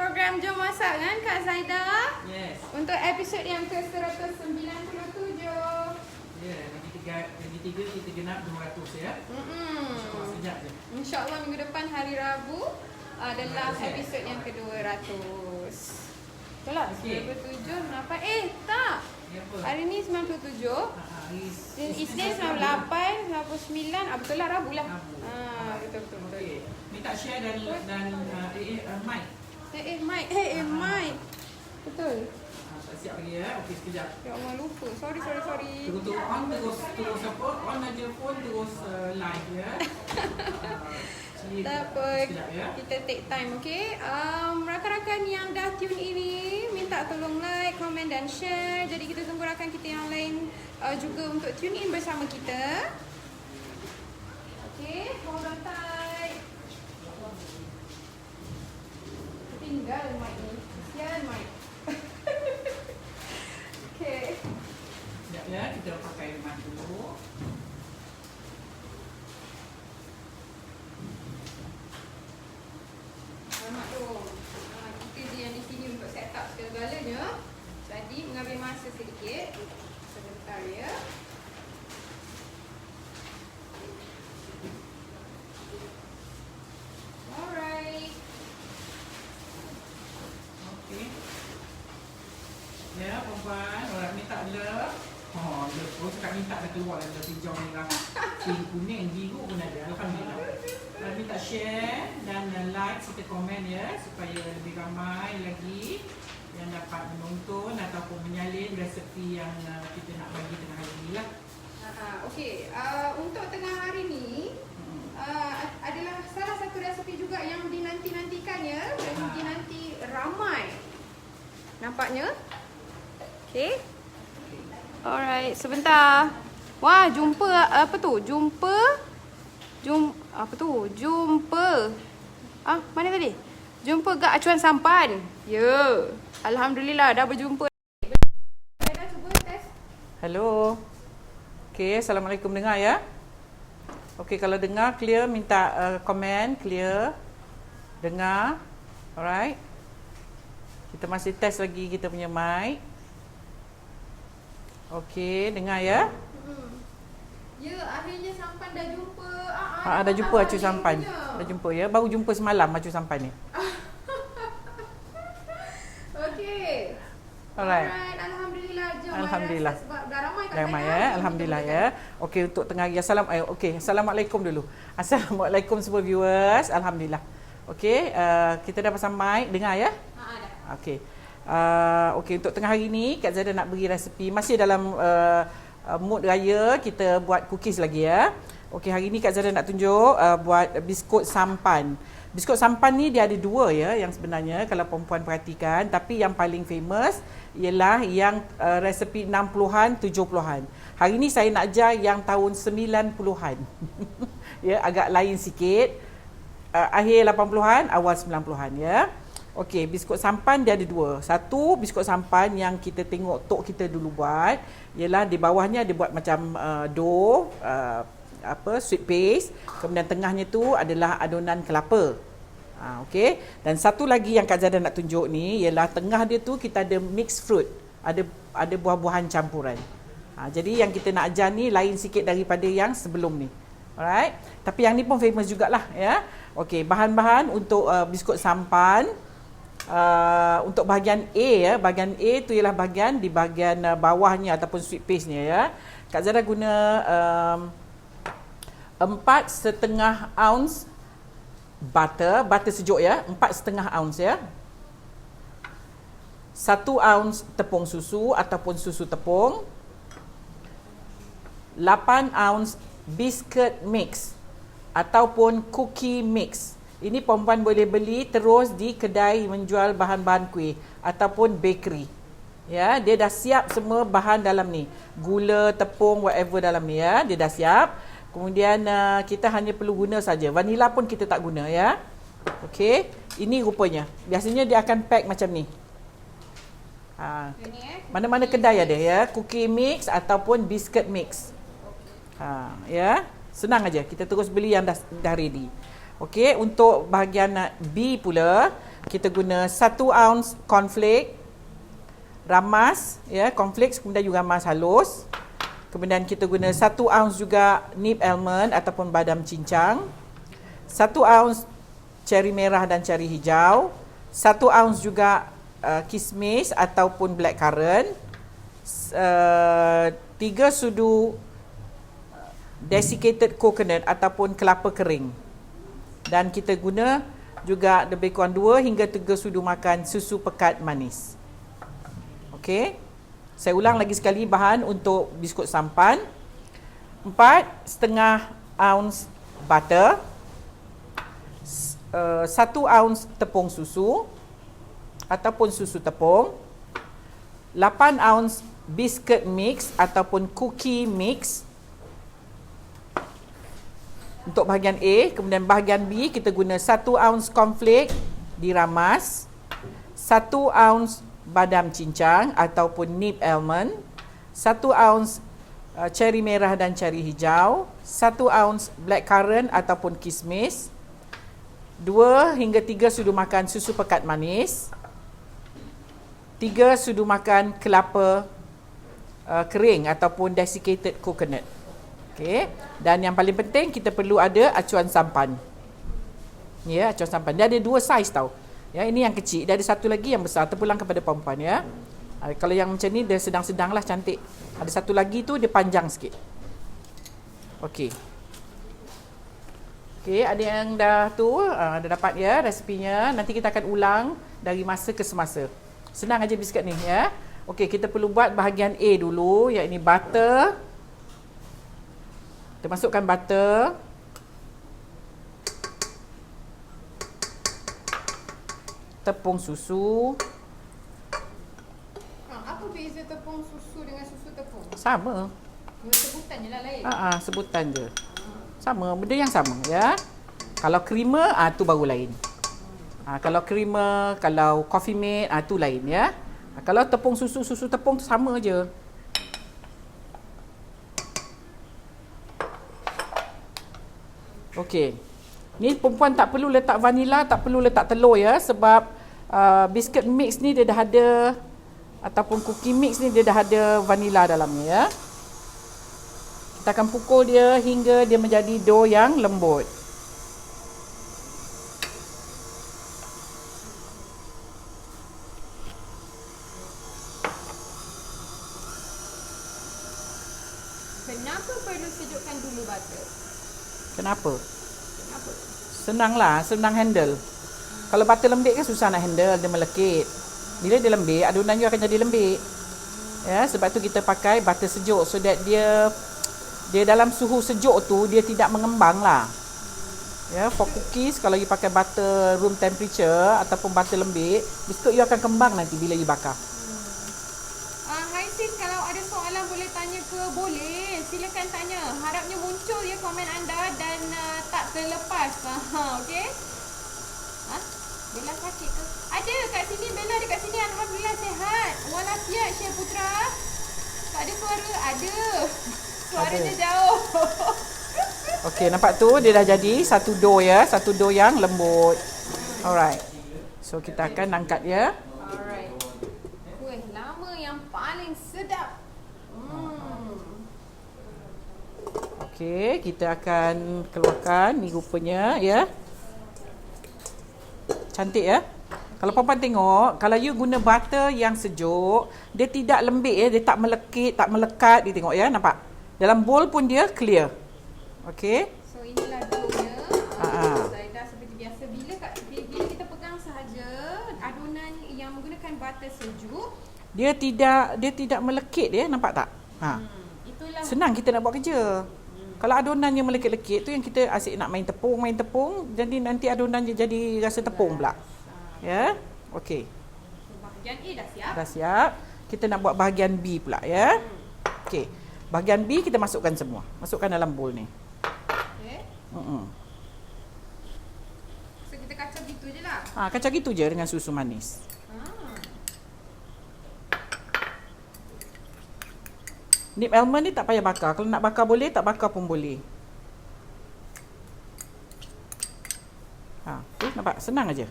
program Jom Masak kan Kak Zaida? Yes. Untuk episod yang ke-197. Ya, lagi tiga kita genap 200 ya. InsyaAllah sekejap je. InsyaAllah minggu depan hari Rabu adalah 200, episod yang ke-200. Betul lah, Okey. 97 apa? Tak. Ya apa? Hari ni 97. Isnin 98, 99. Betul lah Rabu lah. Rabu. Betul. Okey. Minta share dan mic. Mike. Betul. Tak siap lagi ya. Okey, sekejap. Ya Allah lupa. Sorry. Terus on terus apa? On aja phone terus live ya. Tak apa, Sekejap ya. kita take time, okay? Rakan-rakan yang dah tune ini, minta tolong like, komen dan share. Jadi kita tunggu rakan kita yang lain juga untuk tune in bersama kita. Okay, hold on tight. Tinggal mic ni. Kesian mic. Okay. Sekejap ya, kita pakai mic dulu. Selamat tu. Kita je yang di sini untuk set up segala-galanya. Jadi mengambil masa sedikit. Sebentar ya. Alright. Okey. Ya, perempuan, orang minta bila. Dia terus cakap minta dah keluar dalam hijau ni lah. Pink, kuning, biru pun ada. Alhamdulillah. Minta share dan like serta komen ya supaya lebih ramai lagi yang dapat menonton ataupun menyalin resepi yang kita nak bagi tengah hari ni lah. Okey, untuk tengah hari ni adalah salah satu resepi juga yang dinanti-nantikan ya. Dan dinanti ramai. Nampaknya? Okey. Alright, sebentar. Wah, jumpa apa tu? Jumpa. Mana tadi? Jumpa Gak Acuan Sampan. Ya. Alhamdulillah dah berjumpa. Dah cuba test. Hello. Okey, Assalamualaikum dengar ya. Okey, kalau dengar clear minta komen clear. Dengar. Alright. Kita masih test lagi kita punya mic. Okey, dengar ya. Ya, akhirnya Sampan dah jumpa. Dah jumpa Acu Sampan. Dah jumpa ya. Baru jumpa semalam Acu Sampan ni. Okey. Alright. Alhamdulillah. Alhamdulillah. Sebab dah ramai kan. Ramai ya. Alhamdulillah ya. Okey, untuk tengah hari Assalamualaikum dulu. Assalamualaikum semua viewers. Alhamdulillah. Okey, kita dah pasang mic, dengar ya. Dah. Okey. Okey, untuk tengah hari ni Kak Zaida nak beri resepi masih dalam mood raya, kita buat cookies lagi ya. Okey, hari ni Kak Zaida nak tunjuk buat biskut sampan. Biskut sampan ni dia ada dua ya yang sebenarnya kalau perempuan perhatikan, tapi yang paling famous ialah yang resepi 60-an, 70-an. Hari ni saya nak ajar yang tahun 90-an. Ya, agak lain sikit. Akhir 80-an, awal 90-an ya. Okey, biskut sampan dia ada dua. Satu, biskut sampan yang kita tengok tok kita dulu buat, ialah di bawahnya dia buat macam dough, sweet paste. Kemudian tengahnya tu adalah adunan kelapa. Okey. Dan satu lagi yang Kak Zaida nak tunjuk ni ialah tengah dia tu kita ada mixed fruit. Ada buah-buahan campuran. Jadi yang kita nak ajar ni lain sikit daripada yang sebelum ni. Alright. Tapi yang ni pun famous jugalah ya. Okey, bahan-bahan untuk biskut sampan. Untuk bahagian A ya, bahagian A tu ialah bahagian di bahagian bawahnya ataupun sweet paste-nya ya. Kak Zaida guna 4,5 ounce butter sejuk ya, 4,5 ounce ya. 1 ounce tepung susu ataupun susu tepung. 8 ounce biscuit mix ataupun cookie mix. Ini perempuan boleh beli terus di kedai menjual bahan-bahan kuih ataupun bakery. Ya, dia dah siap semua bahan dalam ni. Gula, tepung, whatever dalam ni ya, dia dah siap. Kemudian kita hanya perlu guna saja. Vanila pun kita tak guna ya. Okey, ini rupanya. Biasanya dia akan pack macam ni. Mana-mana kedai ada ya, cookie mix ataupun biscuit mix. Ya, senang aja. Kita terus beli yang dah ready. Okey, untuk bahagian B pula, kita guna 1 ounce cornflake, ramas, ya, cornflakes, kemudian juga ramas halus. Kemudian kita guna 1 ounce juga nib almond ataupun badam cincang, 1 ounce ceri merah dan ceri hijau, 1 ounce juga kismis ataupun blackcurrant, 3 sudu desiccated coconut ataupun kelapa kering. Dan kita guna juga lebih kurang 2 hingga 3 sudu makan susu pekat manis. Okey. Saya ulang lagi sekali bahan untuk biskut sampan. 4,5 ounce butter, 1 ounce tepung susu ataupun susu tepung, 8 ounce biscuit mix ataupun cookie mix untuk bahagian A. Kemudian bahagian B kita guna 1 ounce cornflake diramas, 1 ounce badam cincang ataupun nib almond, 1 ounce ceri merah dan ceri hijau, 1 ounce blackcurrant ataupun kismis, 2 hingga 3 sudu makan susu pekat manis, 3 sudu makan kelapa kering ataupun desiccated coconut. Okey. Dan yang paling penting kita perlu ada acuan sampan. Ya, acuan sampan. Dia ada 2 saiz tau. Ya, ini yang kecil, dia ada satu lagi yang besar, terpulang kepada perempuan ya. Kalau yang macam ni dia sedang-sedang lah, cantik. Ada satu lagi tu dia panjang sikit. Okey. Okey, ada yang dah tu, dah dapat ya resepinya. Nanti kita akan ulang dari masa ke semasa. Senang aja biskut ni ya. Okey, kita perlu buat bahagian A dulu, iaitu butter. Kita masukkan butter. Tepung susu. Apa beza tepung susu dengan susu tepung? Sama. Sebutan je lah lain. Sebutan je. Sama, benda yang sama ya. Kalau creamer, tu baru lain. Kalau creamer, kalau coffee mate, tu lain ya. Kalau tepung susu, susu tepung tu sama je. Okey. Ni perempuan tak perlu letak vanila, tak perlu letak telur ya, sebab biscuit mix ni dia dah ada, ataupun cookie mix ni dia dah ada vanila dalamnya ya. Kita akan pukul dia hingga dia menjadi dough yang lembut. Kenapa perlu sejukkan dulu butter? Kenapa? Kenapa? Senanglah, senang handle. Kalau butter lembik kan susah nak handle, dia melekit. Bila dia lembik, adunan you akan jadi lembik. Ya, sebab tu kita pakai butter sejuk, so that dia dalam suhu sejuk tu dia tidak mengembang lah. Ya, for cookies kalau you pakai butter room temperature ataupun butter lembik, biskut you akan kembang nanti bila you bakar. Hai sis, kalau ada soalan boleh tanya ke? Boleh, silakan tanya. Harapnya muncul ya komen anda dan tak terlepas. Okey? Bella sakit ke? Ada kat sini, Bella dekat sini. Alhamdulillah sihat. Walafiat Syekh Putra. Tak ada suara? Ada. Suaranya jauh. Okey, nampak tu dia dah jadi satu dough ya, satu dough yang lembut. Alright. So kita akan angkat ya. Alright. Kuih lama yang paling sedap. Okey, kita akan keluarkan ni rupanya ya. Cantik ya. Kalau perempuan tengok, kalau you guna butter yang sejuk, dia tidak lembik ya, dia tak melekit, tak melekat, dia tengok ya, nampak? Dalam bowl pun dia clear. Okey. So inilah doughnya. Dah seperti biasa. Bila kita pegang sahaja adunan yang menggunakan butter sejuk, dia tidak melekit ya, nampak tak? Itulah. Senang kita nak buat kerja. Kalau adunan yang melekit-lekit tu yang kita asyik nak main tepung, jadi nanti adunannya jadi rasa tepung pula. Ya. Okey. Bahagian A dah siap. Dah siap. Kita nak buat bahagian B pula ya. Okey. Bahagian B kita masukkan semua. Masukkan dalam bowl ni. Okey. So kita kacau gitu je lah. Kacau gitu je dengan susu manis. Nib almond ni tak payah bakar. Kalau nak bakar boleh, tak bakar pun boleh. Tu nampak senang aja.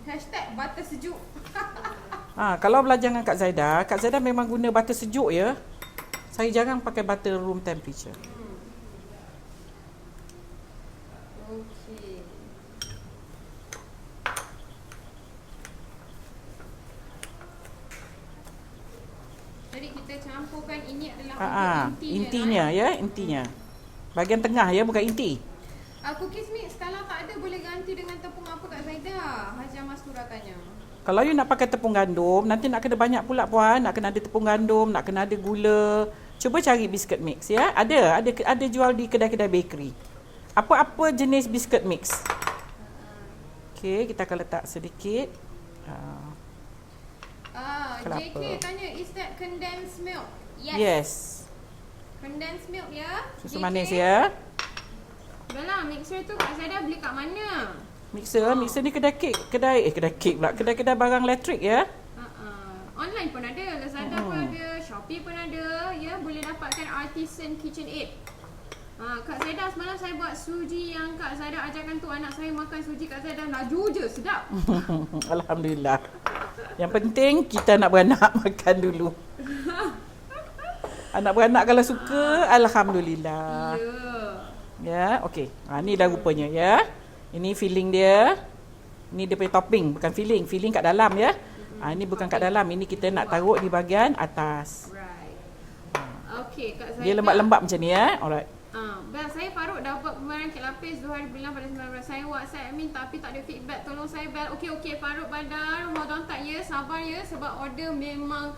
Hashtag butter sejuk. Kalau belajar dengan Kak Zaida memang guna butter sejuk ya. Saya jarang pakai butter room temperature. Okey. Jadi kita campurkan ini adalah untuk Intinya ya, intinya. Bahagian tengah ya, bukan inti. Cookies mix kalau tak ada boleh ganti dengan tepung apa Kak Zaida? Haji Mastura tanya. Kalau you nak pakai tepung gandum, nanti nak kena banyak pula puan, nak kena ada tepung gandum, nak kena ada gula. Cuba cari biscuit mix ya. Ada jual di kedai-kedai bakery. Apa-apa jenis biscuit mix. Okey, kita akan letak sedikit. JK tanya, is that condensed milk? Yes. Condensed milk ya. Susu JK? manis ya. Belah, mixer tu Kak Zaida beli kat mana? Mixer ni kedai kek pula. Kedai barang elektrik ya. Online pun ada, Lazada pun ada, Shopee pun ada. Ya, boleh dapatkan Artisan KitchenAid. Kak Zaida semalam saya buat suji yang Kak Zaida ajarkan tu, anak saya makan suji Kak Zaida laju je, sedap. Alhamdulillah. Yang penting kita anak beranak makan dulu. Anak beranak kalau suka, alhamdulillah. Ya, okey. Ni dah rupanya ya. Ini filling dia. Ini dia punya topping, bukan filling. Filling kat dalam ya. Ini bukan kat dalam. Ini kita nak taruh di bahagian atas. Right. Okey, Kak Zaida. Dia lembab-lembab macam ni ya. Alright. Bel, saya Faruk dah buat pembayaran kek lapis 2 hari bulan pada 19. Saya WhatsApp admin tapi tak ada feedback. Tolong saya Bel. Okey Faruk Badar. Hold on tak ya. Sabar ya sebab order memang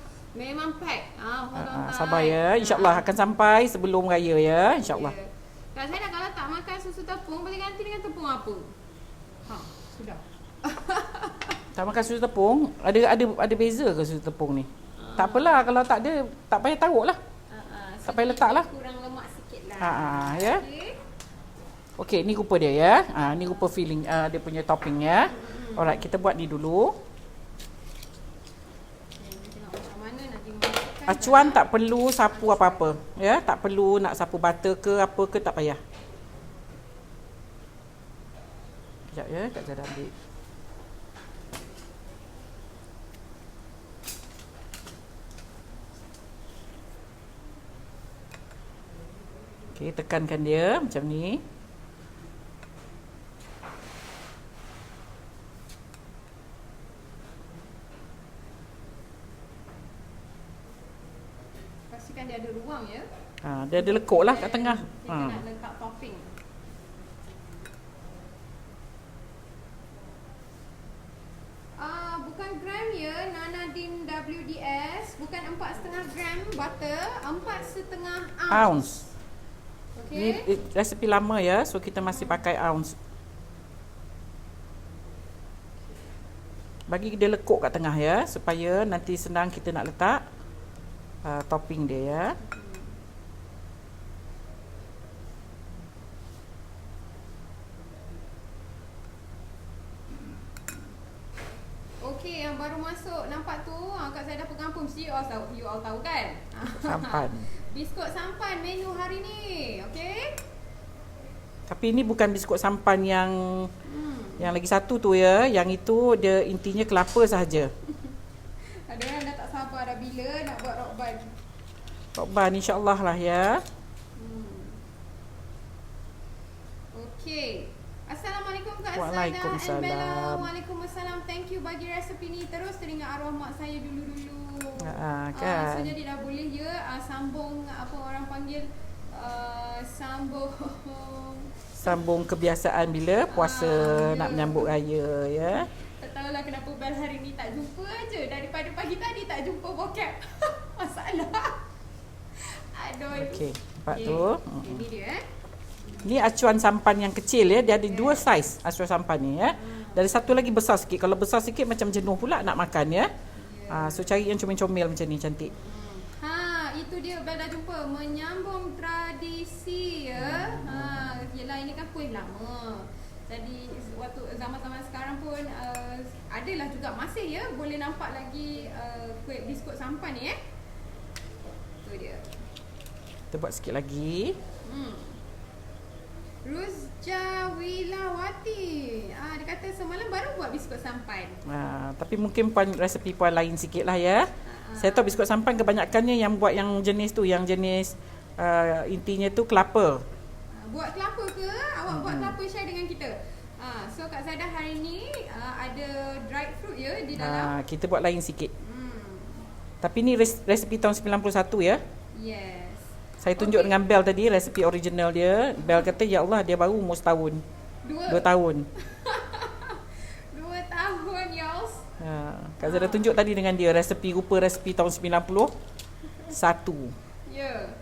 pack. Hold on tak. Sabar ya. InsyaAllah akan sampai sebelum raya ya. InsyaAllah. Yeah. Kak Zaida kalau tak makan susu tepung boleh ganti dengan tepung apa? Sudah. Tak makan susu tepung, ada beza ke susu tepung ni? Tak apalah, kalau tak ada, tak payah taruh lah. Tak payah letak lah. Kurang lemak sikit lah. Ya. Okey, ni rupa dia ya. Ni rupa filling, dia punya topping ya. Alright, kita buat ni dulu. Acuan tak perlu sapu apa-apa. Ya, tak perlu nak sapu butter ke apa ke, tak payah. Sekejap ya, Kak Zaida ambil. Okey, tekankan dia macam ni. Pastikan dia ada ruang ya. Dia ada lekuk lah kat tengah. Kita nak letak topping. Bukan gram ya, Nanadim WDS. Bukan 4,5 gram butter, 4,5 ounce. Ni resipi lama ya, so kita masih pakai ounce. Bagi dia lekuk kat tengah ya, supaya nanti senang kita nak letak topping dia ya. Okey, yang baru masuk nampak tu, Kak Zaida pegang pun mesti you all tahu kan? Sampan. Biskut sampan menu hari ni, okey? Tapi ini bukan biskut sampan yang lagi satu tu ya. Yang itu dia intinya kelapa sahaja. Ada orang dah tak sabar dah bila nak buat rokban. Rokban insya-Allah lah ya. Okey. Assalamualaikum Kak Zaida. Waalaikumsalam. Waalaikumsalam. Thank you bagi resepi ni. Terus teringat arwah mak saya dulu-dulu. Kan. So jadi dah boleh ya sambung apa orang panggil sambung kebiasaan bila puasa nak menyambut raya ya. Tak tahulah kenapa Bel hari ni tak jumpa aja. Daripada pagi tadi tak jumpa vocab. Masalah. Aduh. Okey, nampak tu. Ini dia Ni acuan sampan yang kecil ya. Dia ada dua saiz acuan sampan ni ya. Dari satu lagi besar sikit. Kalau besar sikit macam jenuh pula nak makan ya. So cari yang comel-comel macam ni, cantik. Itu dia Bel dah jumpa. Menyambung tradisi ya. Yelah ini kan kuih lama. Jadi waktu zaman-zaman sekarang pun adalah juga masih ya boleh nampak lagi kuih biskut sampan ni Itu dia. Kita buat sikit lagi. Rusja Wilawati. Dia kata semalam baru buat biskut sampan. Tapi mungkin resepi puan lain sikit lah ya. Saya tahu biskut sampan kebanyakannya yang buat yang jenis tu, yang jenis intinya tu kelapa. Buat kelapa ke? Awak buat kelapa share dengan kita. So Kak Zaidah hari ni ada dried fruit ya di dalam. Kita buat lain sikit. Tapi ni resepi tahun 91 ya. Yes. Saya tunjuk dengan Bel tadi resepi original dia. Bel kata ya Allah dia baru umur setahun. 2 tahun. 2 tahun y'all. Kak Zaidah tunjuk tadi dengan dia rupa resepi tahun 91. Ya.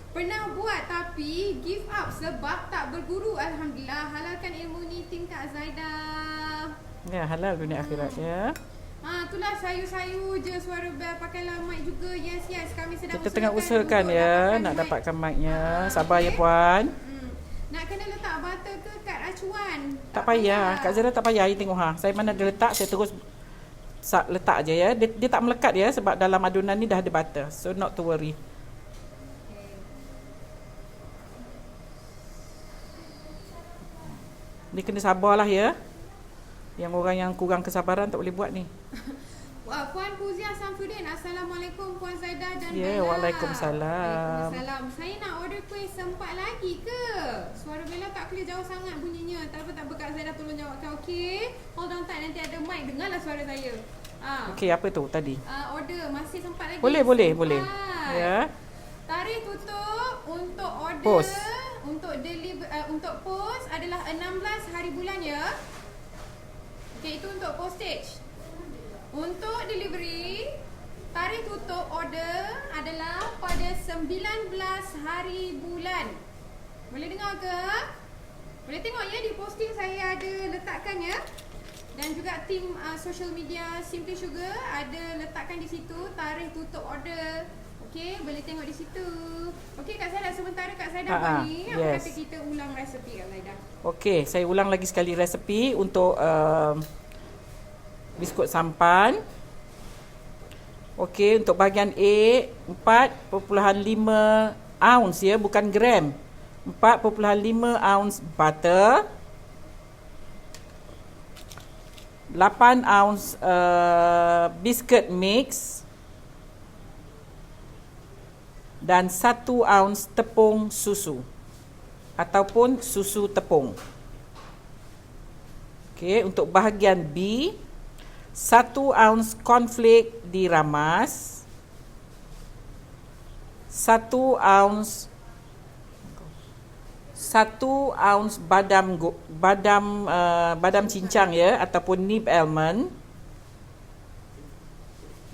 Pernah buat tapi give up sebab tak berguru. Alhamdulillah halalkan ilmu ni tim Kak Zaidah. Ya, halal dunia akhirat ya. Itulah sayu-sayu je suara Bel. Pakailah mic juga. Yes. Kami sedang kita tengah usahakan ya nak mic. Dapatkan mic-nya. Sabar ya puan. Nak kena letak butter ke kat acuan? Tak payah. Kak Zara tak payah. You tengok Saya mana ada letak, saya terus letak je ya. Dia tak melekat ya sebab dalam adunan ni dah ada butter. So not to worry. Ni kena sabarlah ya. Yang orang yang kurang kesabaran tak boleh buat ni. Puan Fuzia Samsudin. Assalamualaikum Puan Zaidah dan Bella. Waalaikumsalam. Saya nak order kuih sempat lagi ke? Suara Bella tak clear, jauh sangat bunyinya. Tak apa Kak Zaidah tolong jawabkan. Okey. Hold on tight, nanti ada mic. Dengarlah suara saya. Okey, apa tu tadi? Order masih sempat lagi. Boleh. Ya. Tarikh tutup untuk order. Post. Untuk deliver untuk post adalah 16 hari bulan ya. Okey, itu untuk postage. Untuk delivery, tarikh tutup order adalah pada 19 hari bulan. Boleh dengar ke? Boleh tengok ya, di posting saya ada letakkan ya. Dan juga tim social media Simply Sugar ada letakkan di situ tarikh tutup order. Okey, boleh tengok di situ. Okey Kak Zaidah, sementara Kak Zaidah buat ni, apa kata kita ulang resepi Kak Zaidah? Okey, saya ulang lagi sekali resepi untuk biskut sampan. Okey, untuk bahagian A 4.5 ounce ya, bukan gram. 4.5 ounce butter. 8 ounce biscuit mix. Dan 1 ounce tepung susu ataupun susu tepung. Okey, untuk bahagian B 1 ounce cornflake diramas, 1 ounce badam cincang ya ataupun nib almond.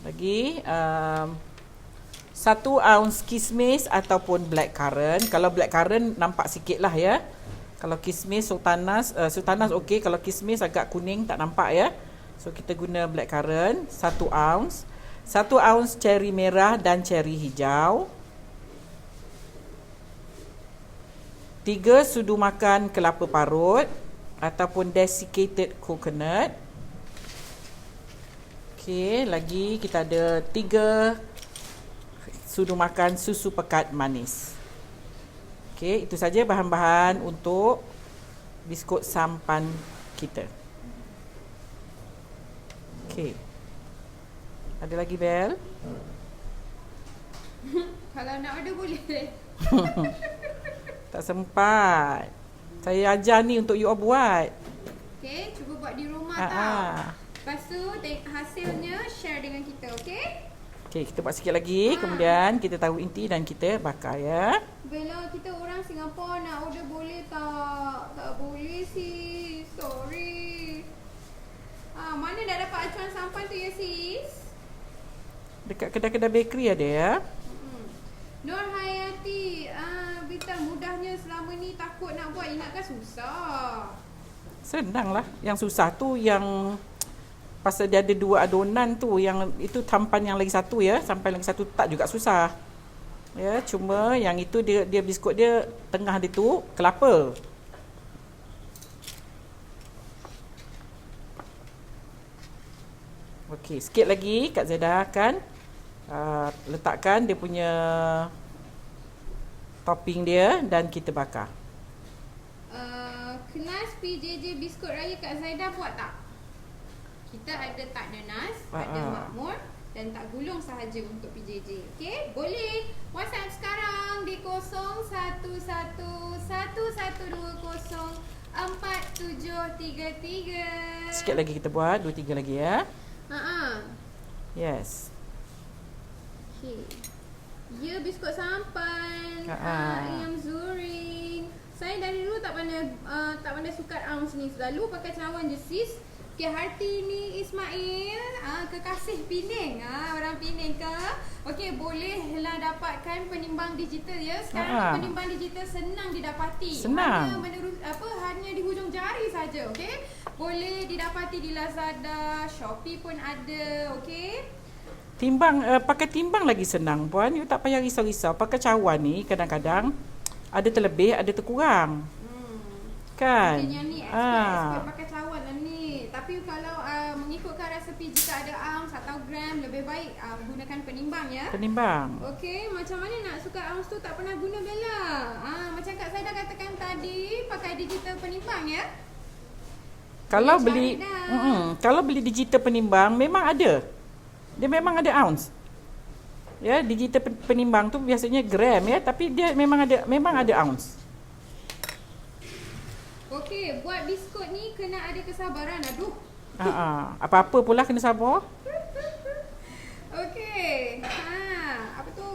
Lagi 1 ounce kismis ataupun blackcurrant. Kalau blackcurrant nampak sikit lah ya. Kalau kismis sultanas okey. Kalau kismis agak kuning tak nampak ya. So kita guna blackcurrant 1 ounce. 1 ounce cherry merah dan cherry hijau. 3 sudu makan kelapa parut ataupun desiccated coconut. Okey, lagi kita ada 3 sudu makan susu pekat manis. Okey, itu saja bahan-bahan untuk biskut sampan kita. Okey. Ada lagi Bel? Kalau nak order boleh. Tak sempat. Saya ajar ni untuk you all buat. Okey, cuba buat di rumah tau. Lepas tu hasilnya share dengan kita, okey? Okey, kita buat sikit lagi. Kemudian kita taruh inti dan kita bakar ya. Bella, kita orang Singapura nak order boleh tak? Tak boleh sis. Sorry. Mana dah dapat acuan sampan tu ya sis? Dekat kedai-kedai bakery ada ya. Nur Hayati, Bita mudahnya selama ni takut nak buat, ingatkan susah. Senanglah. Yang susah tu yang pasal dia ada 2 adunan tu, yang itu tampan yang lagi satu ya, sampai lagi satu tak juga susah. Ya, cuma yang itu dia biskut dia tengah dia tu kelapa. Okey, sikit lagi Kak Zaidah akan letakkan dia punya topping dia dan kita bakar. kelas PJJ biskut raya Kak Zaidah buat tak? Kita ada tak nanas, ada makmur dan tak gulung sahaja untuk PJJ. Okey, boleh WhatsApp sekarang di 0111104733. Sikit lagi kita buat, 2-3 lagi ya. Yes. Okey. Ya, biskut sampan. Yang Zuring. Saya dari dulu tak pandai sukat ounce ni. Selalu pakai cawan je sis. Okay, Hartini Ismail, kekasih Pening, orang Pening ke? Okey, bolehlah dapatkan penimbang digital ya. Sekarang penimbang digital senang didapati. Senang. Hanya di hujung jari saja, okey? Boleh didapati di Lazada, Shopee pun ada, okey? Timbang, pakai timbang lagi senang puan. You tak payah risau-risau. Pakai cawan ni kadang-kadang ada terlebih, ada terkurang. Kan? Mungkin yang ni expert pakai cawan lah ni. Tapi kalau mengikutkan resepi, jika ada ounce atau gram, lebih baik gunakan penimbang ya. Penimbang. Okey, macam mana nak sukat ounce tu tak pernah guna Bella? Macam Kak Zaidah katakan tadi, pakai digital penimbang ya. Kalau kalau beli digital penimbang memang ada. Dia memang ada ounce. Ya, digital penimbang tu biasanya gram ya, tapi dia memang ada ounce. Okey, buat biskut ni kena ada kesabaran. Aduh. Apa-apa pula kena sabar. Okey. Apa tu?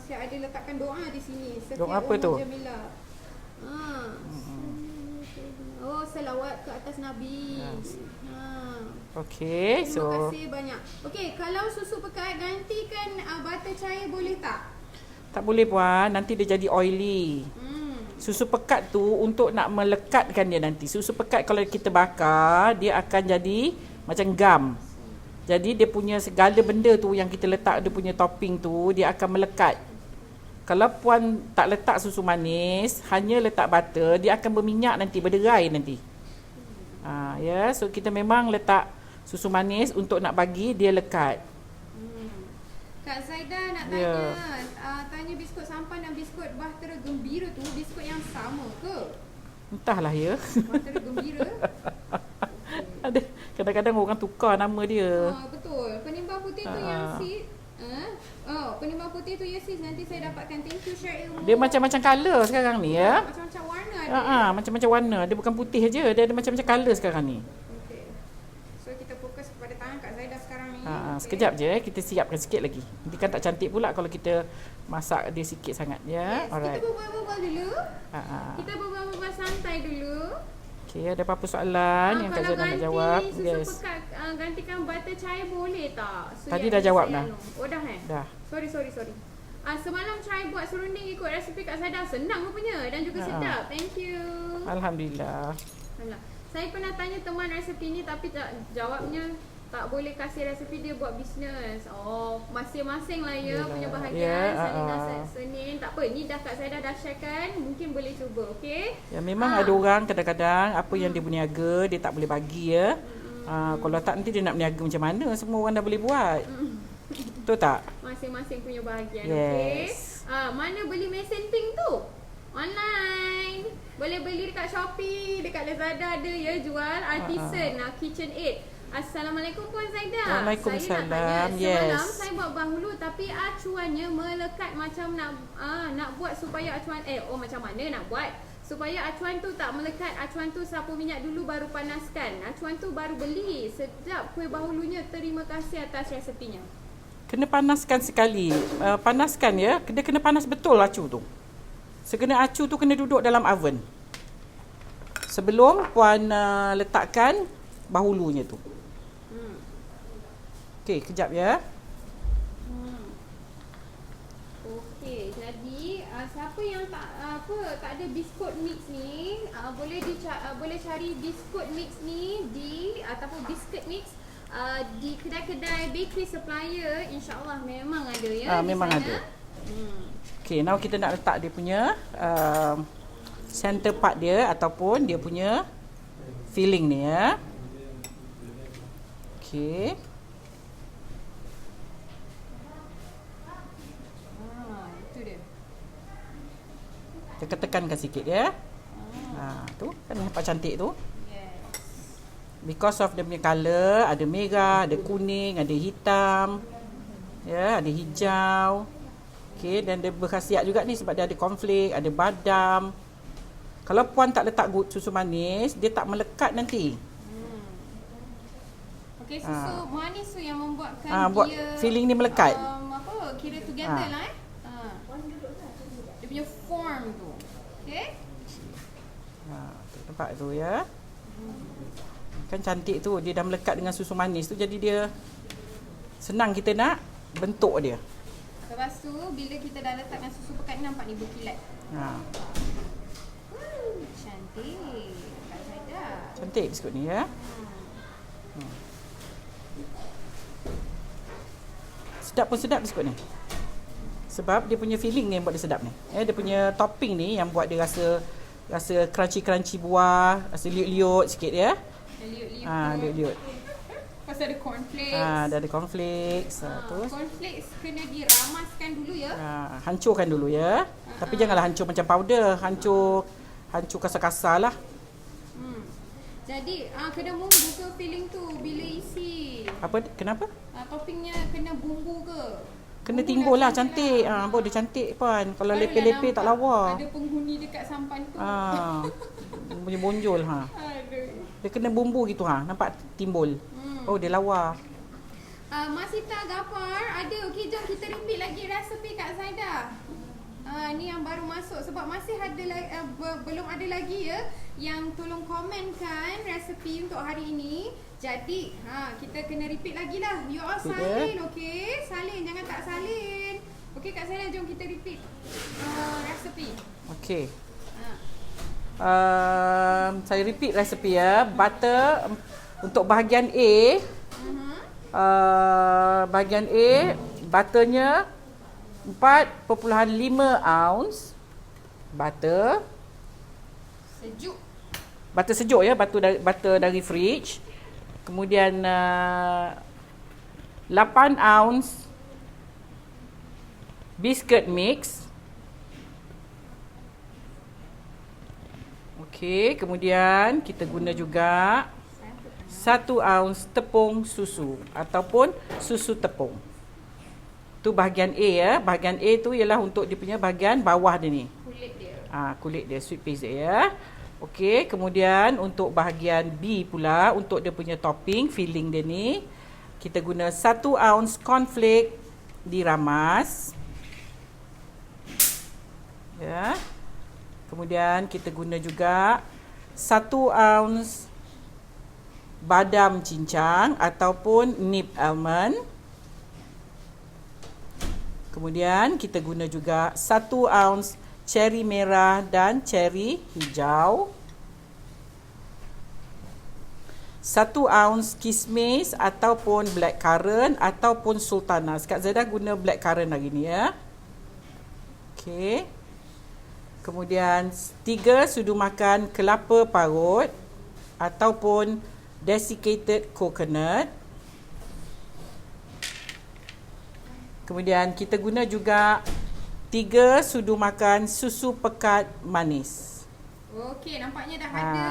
Saya ada letakkan doa di sini. Doa apa tu? Jamila. Selawat ke atas Nabi. Okey, terima kasih banyak. Okey, kalau susu pekat gantikan butter cair boleh tak? Tak boleh puan, nanti dia jadi oily. Susu pekat tu untuk nak melekatkan dia nanti. Susu pekat kalau kita bakar, dia akan jadi macam gam. Jadi dia punya segala benda tu yang kita letak, dia punya topping tu, dia akan melekat. Kalau puan tak letak susu manis, hanya letak butter, dia akan berminyak nanti, berderai nanti. So kita memang letak susu manis untuk nak bagi dia lekat. Kak Zaidah nak tanya biskut sampan dan biskut Bahtera Gembira tu biskut yang sama ke? Entahlah ya. Bahtera Gembira. Ada kadang-kadang orang tukar nama dia. Betul. Penimbang putih tu yang sis. Penimbang putih tu ya sis, nanti saya dapatkan. Thank you share ilmu. Dia macam-macam color sekarang ni ya. Macam-macam warna ada. Macam-macam warna. Dia bukan putih je, dia ada macam-macam color sekarang ni. Okey. So kita fokus kepada tangan Kak Zaidah sekarang ni. Sekejap je, kita siapkan sikit lagi. Nanti kan tak cantik pula kalau kita masak dia sikit sangat ya. Yes, alright. Kita berbual-bual dulu. Kita berbual-bual santai dulu. Okey, ada apa-apa soalan yang Kak Zaidah nak jawab? Kalau ganti susu pekat, gantikan butter cair boleh tak? Tadi dah jawab dah. Oh dah Dah. Sorry. Semalam try buat serunding ikut resepi Kak Zaidah. Senang rupanya dan juga sedap. Thank you. Alhamdulillah. Saya pernah tanya teman resepi ni tapi jawabnya tak boleh kasih resepi, dia buat bisnes. Masing-masing lah ya punya bahagian. Senin. Tak apa, ni dah Kak Zaidah dah share kan. Mungkin boleh cuba, okey? Ya memang ada orang kadang-kadang apa yang dia berniaga dia tak boleh bagi ya. Kalau tak nanti dia nak berniaga macam mana? Semua orang dah boleh buat. Betul tak? Masing-masing punya bahagian, yes. okey? Mana beli mesin pink tu? Online. Boleh beli dekat Shopee, dekat Lazada ada ya jual Artisan Kitchen Aid. Assalamualaikum Puan Zaidah. Waalaikumsalam. Saya nak tanya, semalam saya buat bahulu tapi acuannya melekat macam nak buat supaya acuan macam mana nak buat supaya acuan tu tak melekat. Acuan tu sapu minyak dulu baru panaskan. Acuan tu baru beli. Sedap kuih bahulunya. Terima kasih atas resepinya. Kena panaskan sekali. Panaskan ya. Dia kena panas betul acu tu. Sekena acu tu kena duduk dalam oven. Sebelum puan letakkan bahulunya tu. Okey, kejap ya. Okey, jadi siapa yang tak ada biskut mix ni, boleh cari biskut mix ni ataupun biskut mix di kedai-kedai bakery supplier, insya-Allah memang ada ya. Memang ada. Okey, now kita nak letak dia punya center part dia ataupun dia punya filling ni ya. Okey. Tekan-tekankan sikit ya. Tu kan nampak cantik tu. Yes. Because of dia punya colour, ada merah, ada kuning, ada hitam. Ya, ada hijau. Okey, dan dia berkhasiat juga ni sebab dia ada cornflake, ada badam. Kalau puan tak letak susu manis, dia tak melekat nanti. Okey, susu manis tu yang membuatkan buat dia feeling ni melekat. Apa? Kira together lah Dia punya form tu. Okey? Nampak tu ya. Kan cantik tu, dia dah melekat dengan susu manis tu, jadi dia senang kita nak bentuk dia. Lepas tu bila kita dah letakkan susu pekat ni, nampak ni berkilat. Cantik. Kak Zaida. Cantik biskut ni ya. Sedap pun sedap biskut ni. Sebab dia punya filling ni yang buat dia sedap ni. Dia punya topping ni yang buat dia rasa crunchy buah, rasa liut-liut sikit ya. Liut-liut. Pasal ada cornflakes. Dah ada cornflakes. Terus cornflakes kena diramaskan dulu ya. Hancurkan dulu ya. Tapi janganlah hancur macam powder, hancur kasar-kasar lah. Jadi kena bumbu ke filling tu bila isi? Kenapa? Toppingnya kena bumbu ke? Kena timbul lah cantik. Dia cantik pun. Kalau lepeh-lepeh tak lawa. Ada penghuni dekat sampan tu. Punya bonjol Aduh. Dia kena bumbu gitu nampak timbul. Oh, dia lawa. Masita Gafar ada. Okey, jom kita repeat lagi resepi Kak Zaida. Ni yang baru masuk sebab masih ada belum ada lagi ya yang tolong komenkan resepi untuk hari ini. Jadi kita kena repeat lagi lah. You all salin, okey? Salin, jangan tak salin. Okey Kak Zaida, jom kita repeat resepi. Okey. Saya repeat resepi ya. Butter untuk bahagian A. Bahagian A, butternya 4.5 ounce butter. Sejuk. Butter sejuk ya, butter dari fridge. Kemudian 8 ounce biscuit mix. Okey, kemudian kita guna juga 1 ounce tepung susu ataupun susu tepung. Tu bahagian A ya. Bahagian A tu ialah untuk dia punya bahagian bawah dia ni. Kulit dia. Kulit dia, sweet paste dia ya. Okey, kemudian untuk bahagian B pula, untuk dia punya topping, filling dia ni, kita guna 1 ounce cornflake diramas. Ya. Kemudian kita guna juga 1 ounce badam cincang ataupun nib almond. Kemudian kita guna juga 1 ounce cherry merah dan cherry hijau. 1 ounce kismis ataupun blackcurrant ataupun sultana. Kak Zaida guna blackcurrant hari ni ya. Okey. Kemudian 3 sudu makan kelapa parut ataupun desiccated coconut. Kemudian kita guna juga 3 sudu makan susu pekat manis. Okey, nampaknya dah ada.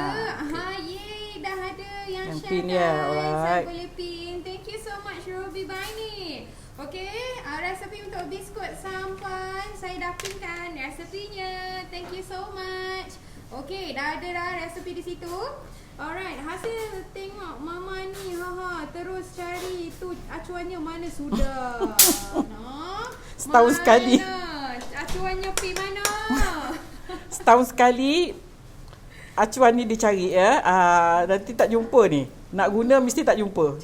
Yeay, dah ada yang share pin ya. Alright. Saya boleh pin. Thank you so much Ruby Baini. Okey, resepi untuk biskut sampan saya dah pinkan resepinya. Thank you so much. Okey, dah ada dah resepi di situ. Alright, hasil tengok mama ni terus cari tu acuannya mana sudah. Setahun sekali. Acuannya pergi mana? Setahun sekali acuan ni dicari ya. Nanti tak jumpa ni. Nak guna mesti tak jumpa.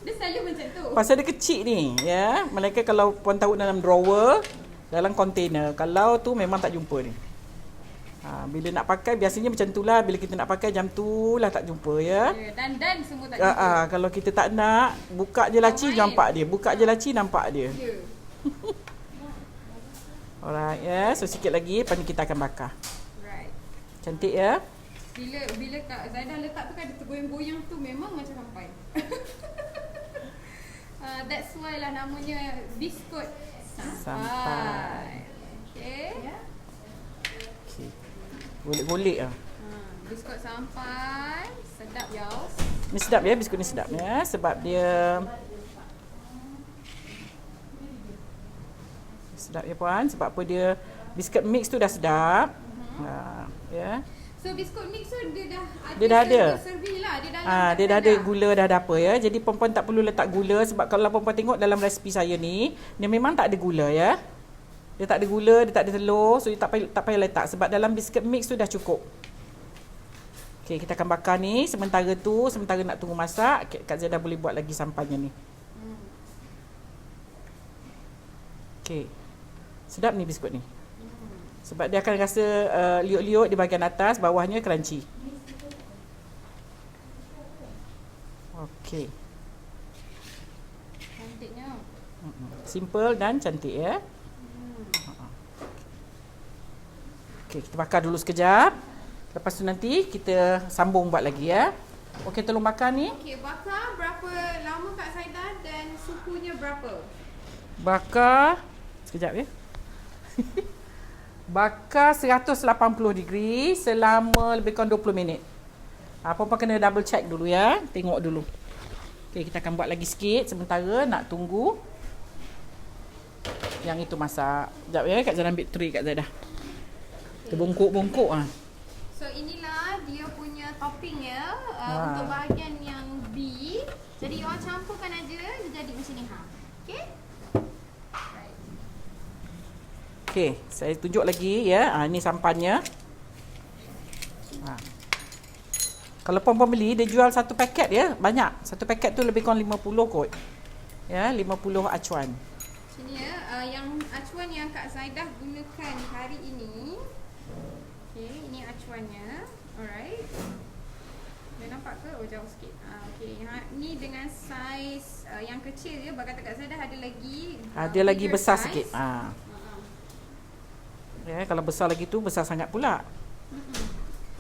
Dia selalu macam tu. Pasal dia kecil ni ya. Malaikat kalau puan taruh dalam drawer, dalam kontainer. Kalau tu memang tak jumpa ni. Bila nak pakai biasanya macam itulah. Bila kita nak pakai jam tu lah tak jumpa ya. Dan semua tak jumpa. Kalau kita tak nak, buka je laci nampak dia. Buka je laci nampak dia. Alright ya. So sikit lagi lepas ni kita akan bakar. Right. Cantik ya. Bila Kak Zaida letak tu kan dia tergoyang-goyang tu memang macam sampai. That's why lah namanya biskut sampai. Okay. Golek-golek ah. Biskut sampan. Sedap ya. Ni sedap ya, biskut ni sedap ya sebab dia sedap ya puan, sebab apa dia biskut mix tu dah sedap. Ya. So biskut mix tu dia dah ada. Servis lah. Dia dah ada gula, dah ada apa ya. Jadi perempuan tak perlu letak gula sebab kalau perempuan tengok dalam resipi saya ni, dia memang tak ada gula ya. Dia tak ada gula, dia tak ada telur, so dia tak payah letak sebab dalam biskut mix tu dah cukup. Okey, kita akan bakar ni sementara nak tunggu masak, Kak Zaidah boleh buat lagi sampannya ni. Okey. Sedap ni biskut ni. Sebab dia akan rasa liuk-liuk di bahagian atas, bawahnya crunchy. Okey. Cantiknya. Simple dan cantik ya. Okey, kita bakar dulu sekejap. Lepas tu nanti kita sambung buat lagi ya. Okey, tolong bakar ni. Okey, bakar berapa lama Kak Zaidah dan suhunya berapa? Bakar sekejap ya. Bakar 180 degree selama lebih kurang 20 minit. Apa-apa kena double check dulu ya. Tengok dulu. Okey, kita akan buat lagi sikit sementara nak tunggu yang itu masak. Sekejap ya, Kak Zaidah ambil tray Kak Zaidah. Kita bongkok-bongkok ah. So inilah dia punya topping ya. Untuk bahagian yang B. Jadi you all campurkan aja dia jadi macam ni ha. Okey? Right. Okey, saya tunjuk lagi ya. Ini sampannya. Kalau perempuan beli, dia jual satu paket ya, banyak. Satu paket tu lebih kurang 50 kot. Ya, 50 acuan. Sini ya, yang acuan yang Kak Zaidah gunakan hari ini. Okey, ini acuannya. Alright. Boleh nampak ke? Oh, jauh sikit. Okey, ni dengan saiz yang kecil ya. Bagi Kak Zaidah ada lagi lagi besar size. sikit. Ya, kalau besar lagi tu besar sangat pula.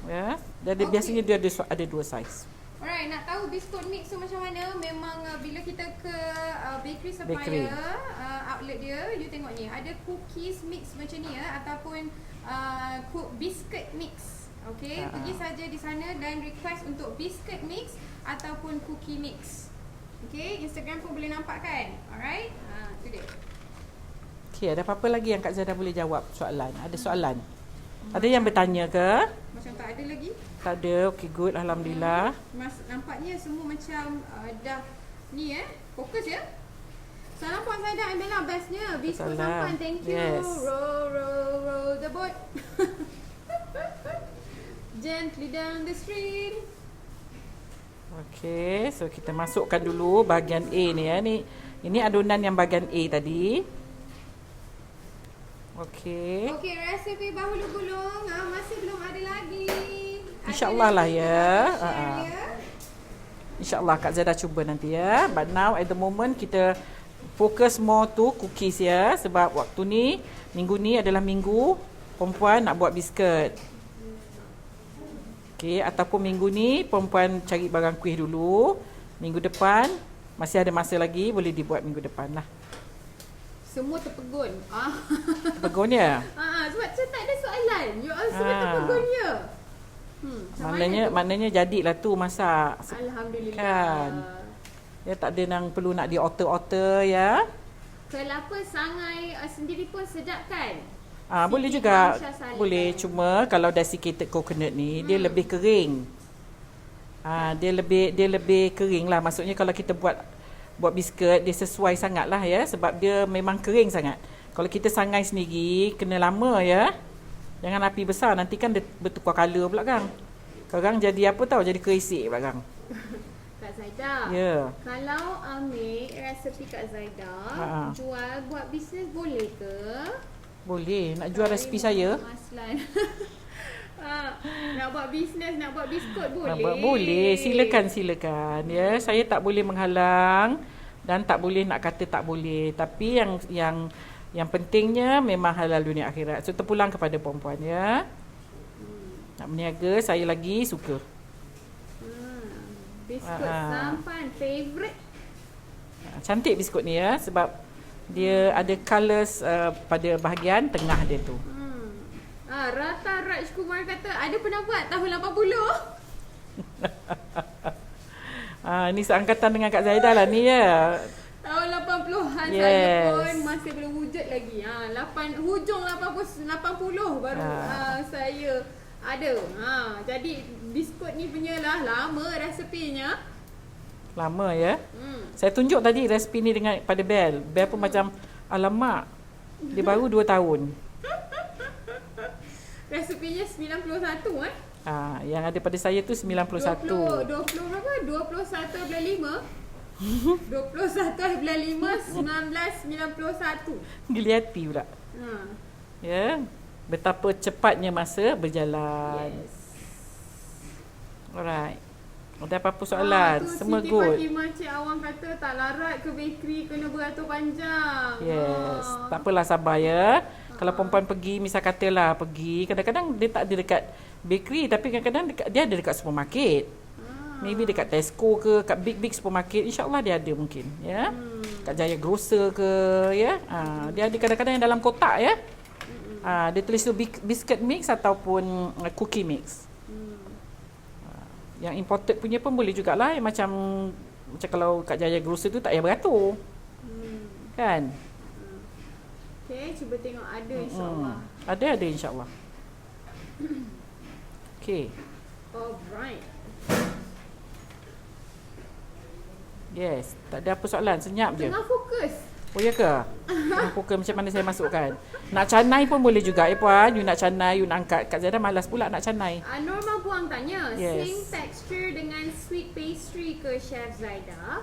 Ya, dan biasanya dia ada dua saiz. Alright, nak tahu biskut mix tu macam mana? Memang bila kita ke bakery supplier outlet dia, you tengok ni, ada cookies mix macam ni ya, ataupun biscuit mix. Okay, pergi saja di sana dan request untuk biscuit mix ataupun cookie mix. Okay, Instagram pun boleh nampak kan? Alright, tu dia. Okay, ada apa-apa lagi yang Kak Zaidah boleh jawab soalan? Ada soalan? Ada yang bertanya ke? Macam tak ada lagi? Tak ada, okay good, Alhamdulillah. Nampaknya semua macam dah ni fokus ya. Salam Puan Zaidah, Amela bestnya. Biskut sampan, thank you. Yes. Row the boat. Gently down the street. Okay, so kita masukkan dulu bahagian A ni ya. Ini adunan yang bahagian A tadi. Okay. Okay, resipi bahulu gulung masih belum ada lagi. InsyaAllah lah ya. InsyaAllah Kak Zaidah cuba nanti ya. But now at the moment kita fokus more to cookies ya. Sebab waktu ni, minggu ni adalah minggu perempuan nak buat biskut. Okay, ataupun minggu ni perempuan cari barang kuih dulu. Minggu depan masih ada masa lagi, boleh dibuat minggu depan lah. Semua terpegun. Terpegun ya? Sebab saya tak ada soalan. You all semua terpegun ya. Maknanya jadilah tu masak. Alhamdulillah. Kan? Ya, tak ada yang perlu nak di-alter-alter ya. Kelapa sangai sendiri pun sedap kan? Boleh juga. Boleh, cuma kalau desiccated coconut ni dia lebih kering. Dia lebih kering lah. Maksudnya kalau kita buat biskut dia sesuai sangat lah ya, sebab dia memang kering sangat. Kalau kita sangai sendiri kena lama ya. Jangan api besar, nanti kan dia bertukar color pula kan. Sekarang jadi apa tahu, jadi kerisik pula kan. Kak Zaidah. Ya. Kalau ambil resepi Kak Zaidah, jual buat bisnes boleh ke? Boleh, nak jual resepi saya. Aslan. Nak buat bisnes, nak buat biskut boleh. Boleh, silakan ya. Saya tak boleh menghalang dan tak boleh nak kata tak boleh. Tapi yang pentingnya memang halal dunia akhirat. So terpulang kepada perempuan ya. Nak berniaga saya lagi suka. Biskut sampan favorite. Cantik biskut ni ya, sebab dia ada colours pada bahagian tengah dia tu. Rata Raj Kumar kata ada pernah buat tahun 80. Ni seangkatan dengan Kak Zaidah lah ni ya. Tahun 80-an Yes. saya pun masih belum wujud lagi. Hujung 80 baru saya ada. Jadi biskut ni punya lah lama resepinya. Lama ya. Saya tunjuk tadi resipi ni dengan pada Bel. Bel pun macam alamak. Dia baru 2 tahun. Resepinya 91 Yang ada pada saya tu 91. 20 berapa? 21/5. 21/5 1991. Geli hati pula. Ya. Betapa cepatnya masa berjalan. Yes. Alright. Ada apa-apa soalan? Tu Semua Siti good. Fatimah Cik Awang kata tak larat ke bakery kena beratur panjang. Yes. Tak apalah, sabar ya. Kalau perempuan pergi, misal katalah pergi, kadang-kadang dia tak ada dekat bakery, tapi kadang-kadang dia ada dekat supermarket. Maybe dekat Tesco ke, kat big supermarket, insya-Allah dia ada mungkin, ya. Kat Jaya Grocer ke, ya. Dia ada kadang-kadang yang dalam kotak, ya. Dia tulis tu biscuit mix ataupun cookie mix. Yang imported punya pun boleh jugalah, macam kalau kat Jaya Grocer tu tak payah beratur. Kan? Okay, cuba tengok ada insya-Allah. Ada insya-Allah. Okay. Alright. Yes, tak ada apa soalan, senyap je. Tengah fokus. Oh ya ke? Tengah fokus macam mana saya masukkan. Nak canai pun boleh juga ya puan. You nak canai, you nak angkat. Kak Zaidah malas pula nak canai. Norma Buang tanya, Yes. same texture dengan sweet pastry ke Chef Zaidah?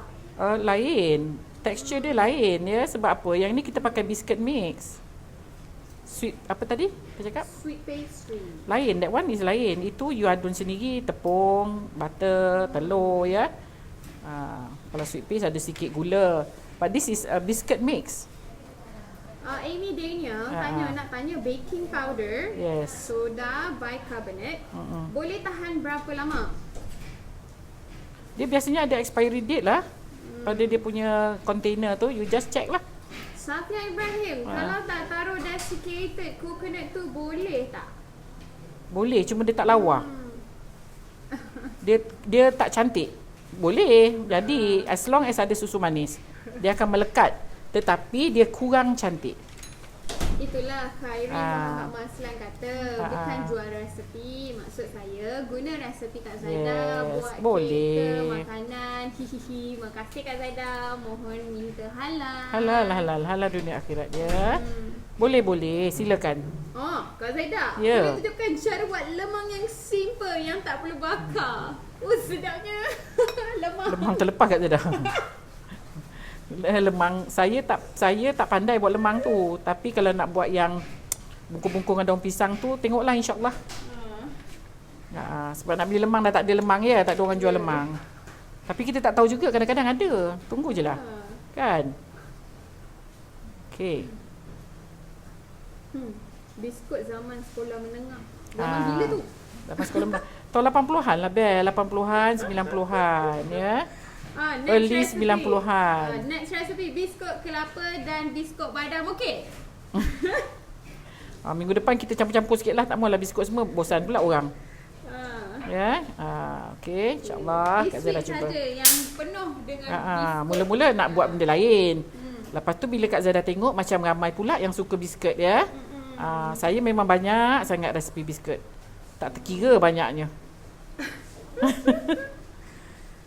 Lain. Tekstur dia lain ya. Sebab apa? Yang ni kita pakai biscuit mix. Sweet, apa tadi? Saya cakap? Sweet pastry. Lain, that one is lain. Itu you adun sendiri, tepung, butter, telur ya. Kalau sweet paste ada sikit gula. But this is a biscuit mix. Amy Daniel nak tanya baking powder, Yes. soda, bicarbonate, boleh tahan berapa lama? Dia biasanya ada expiry date lah. Pada dia punya container tu, you just check lah. Safia Ibrahim, kalau tak taruh desiccated coconut tu boleh tak? Boleh, cuma dia tak lawa. Dia tak cantik. Boleh. Jadi as long as ada susu manis, dia akan melekat. Tetapi dia kurang cantik. Itulah Khairi Muhammad Maslan kata, bukan jual resepi. Maksud saya guna resepi Kak Zaidah buat boleh. kek ke makanan. Hihihi. Makasih Kak Zaidah. Mohon minta halal. Halal dunia akhirat ya. Boleh, silakan. Kak Zaidah, Ya. boleh tunjukkan cara buat lemang yang simple yang tak perlu bakar. Sedapnya. Lemang terlepas kat Zaidah. Lemang saya tak pandai buat lemang tu. Tapi kalau nak buat yang bungkus-bungkus dengan daun pisang tu, tengoklah insya-Allah. Sebab nak beli lemang dah tak ada lemang ya, tak ada orang jual lemang. Tapi kita tak tahu juga, kadang-kadang ada. Tunggu je lah. Kan? Okey. Biskut zaman sekolah menengah. Zaman bila tu? Zaman sekolah menengah. Tahun 80-an lah Bel, 80-an, 90-an ya. Early 90-an. Next recipe, biskut kelapa dan biskut badam, okey? Minggu depan kita campur-campur sikit lah. Tak maulah biskut semua, bosan pula orang. Ya, okey, insya-Allah Kak Zaidah cuba. Saja yang penuh dengan biskut. Mula-mula nak buat benda lain. Lepas tu bila Kak Zaidah tengok macam ramai pula yang suka biskut ya. Saya memang banyak sangat resipi biskut. Tak terkira banyaknya.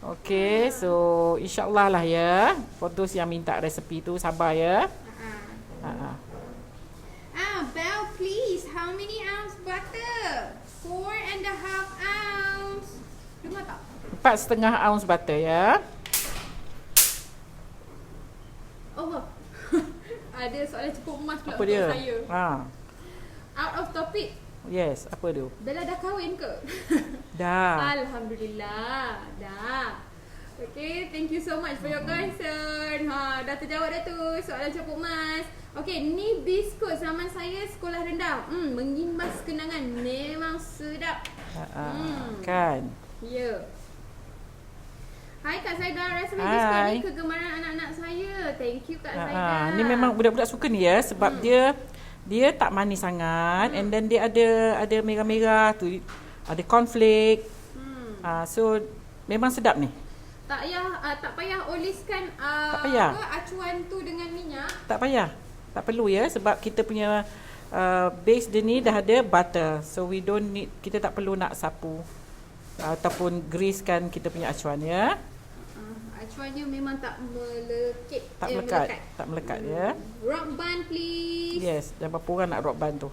Okey, so insya-Allah lah ya. For those yang minta resepi tu sabar ya. Belle, please. How many ounce butter? 4.5 ounce. Dengar tak? 4.5 ounce butter ya. Allah. Ada soalan cukup emas pula Apa untuk dia? saya. Out of topic. Yes, apa tu? Bella dah kahwin ke? Dah. Alhamdulillah. Dah. Okay, thank you so much for your concern. Dah terjawab dah tu soalan cukup emas. Okay, ni biskut zaman saya sekolah rendah. Mengimbas kenangan. Memang sedap. Kan? Ya. Hai Kak Zaidah, rasa biskut ni kegemaran anak-anak saya. Thank you Kak Zaidah. Ni memang budak-budak suka ni ya. Sebab dia Dia tak manis sangat and then dia ada merah-merah tu, ada cornflake. So memang sedap ni. Tak payah oliskan Tak payah. acuan tu dengan minyak. Tak payah. Tak perlu ya sebab kita punya base dia ni dah ada butter. So we don't need, kita tak perlu nak sapu ataupun greasekan kita punya acuan ya. Acuannya memang tak melekit. Tak melekat ya. Rock bun please. Yes, dah berapa orang nak rock bun tu?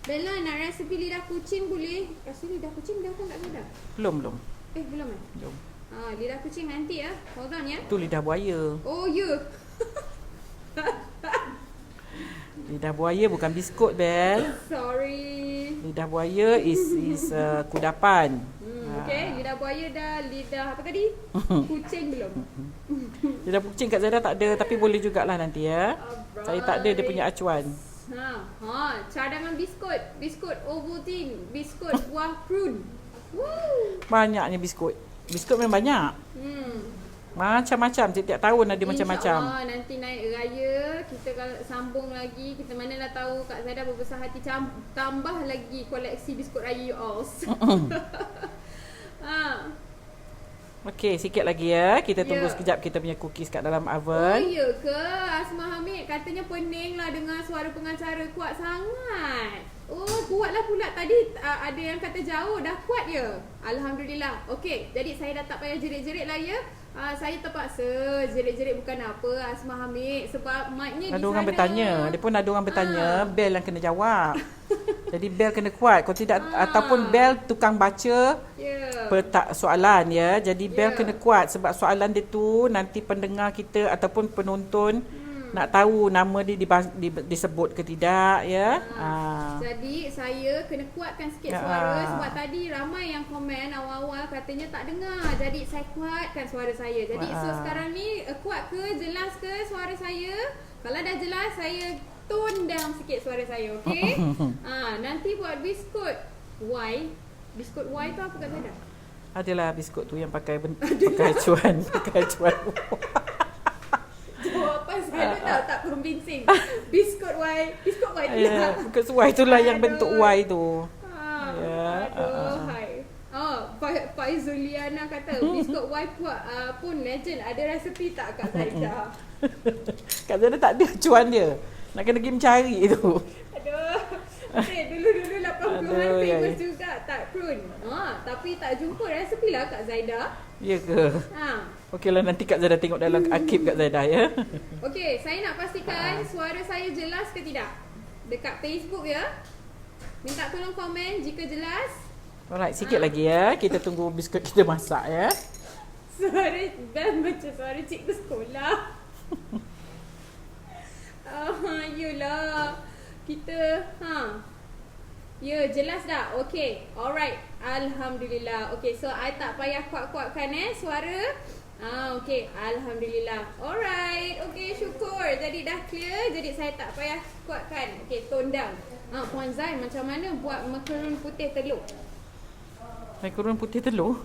Bella nak resepi lidah kucing boleh? Rasa lidah kucing dah kan tak ada? Belum. Belum Belum. Lidah kucing nanti ya. Hold on ya. Tu lidah buaya. Oh ya. Lidah buaya bukan biskut, Bel. Sorry. Lidah buaya is kudapan. Okay, lidah buaya dah, lidah apa tadi? Kucing belum? Lidah kucing kat Zaida tak ada, tapi boleh jugalah nanti ya. Saya tak ada dia punya acuan. Cadangan biskut. Biskut Ovaltine, biskut buah prune. Woo. Banyaknya biskut. Biskut memang banyak. Macam-macam, setiap tahun ada macam-macam. InsyaAllah nanti naik raya, kita kalau sambung lagi. Kita manalah tahu Kak Zaida berbesar hati tambah lagi koleksi biskut raya you all. Okey, sikit lagi ya. Kita tunggu sekejap kita punya cookies kat dalam oven. Oh ya ke? Asma Hamid katanya pening lah dengar suara pengacara kuat sangat. Oh, kuatlah pula tadi. Ada yang kata jauh, dah kuat ya? Alhamdulillah. Okey, jadi saya dah tak payah jerit-jerit lah ya. Saya terpaksa jerit-jerit bukan apa Asma Hamid sebab mic-nya di sana. Ada orang bertanya, dia pun ada orang bertanya, Bel yang kena jawab. Jadi Bel kena kuat. Kalau tidak ataupun Bel tukang baca petak soalan ya. Jadi Bel kena kuat sebab soalan dia tu nanti pendengar kita ataupun penonton nak tahu nama dia disebut ke tidak ya. Jadi saya kena kuatkan sikit suara sebab tadi ramai yang komen awal-awal katanya tak dengar. Jadi saya kuatkan suara saya. Jadi so sekarang ni kuat ke, jelas ke suara saya? Kalau dah jelas saya tone down sikit suara saya, okey? Nanti buat biskut Y. Biskut Y tu apa kat saya dah? Adalah biskut tu yang pakai acuan, pakai acuan. Jawapan saya tak convincing. Biskut Y Ya, biskut Y itulah yang bentuk Y tu. Hai. Pak Zuliana kata biskut Y pun legend. Ada resepi tak Kak Zaida? Kak Zaida tak ada acuan dia. Nak kena pergi mencari tu. Aduh. Dulu 80-an famous juga tak prune. Tapi tak jumpa resepi lah Kak Zaida. Ya ke? Okeylah nanti Kak Zaida tengok dalam arkib Kak Zaida ya. Okey, saya nak pastikan suara saya jelas ke tidak. Dekat Facebook ya. Minta tolong komen jika jelas. Alright, sikit lagi ya. Kita tunggu biskut kita masak ya. Suara Bel macam suara cikgu sekolah. Yelah. Kita ya, jelas dah. Okey. Alright. Alhamdulillah. Okey, so I tak payah kuat-kuatkan suara. Okey. Alhamdulillah. Alright. Okey, syukur. Jadi dah clear. Jadi saya tak payah kuatkan. Okey, tone down. Puan Zain, macam mana buat macaron putih telur? Macaron putih telur?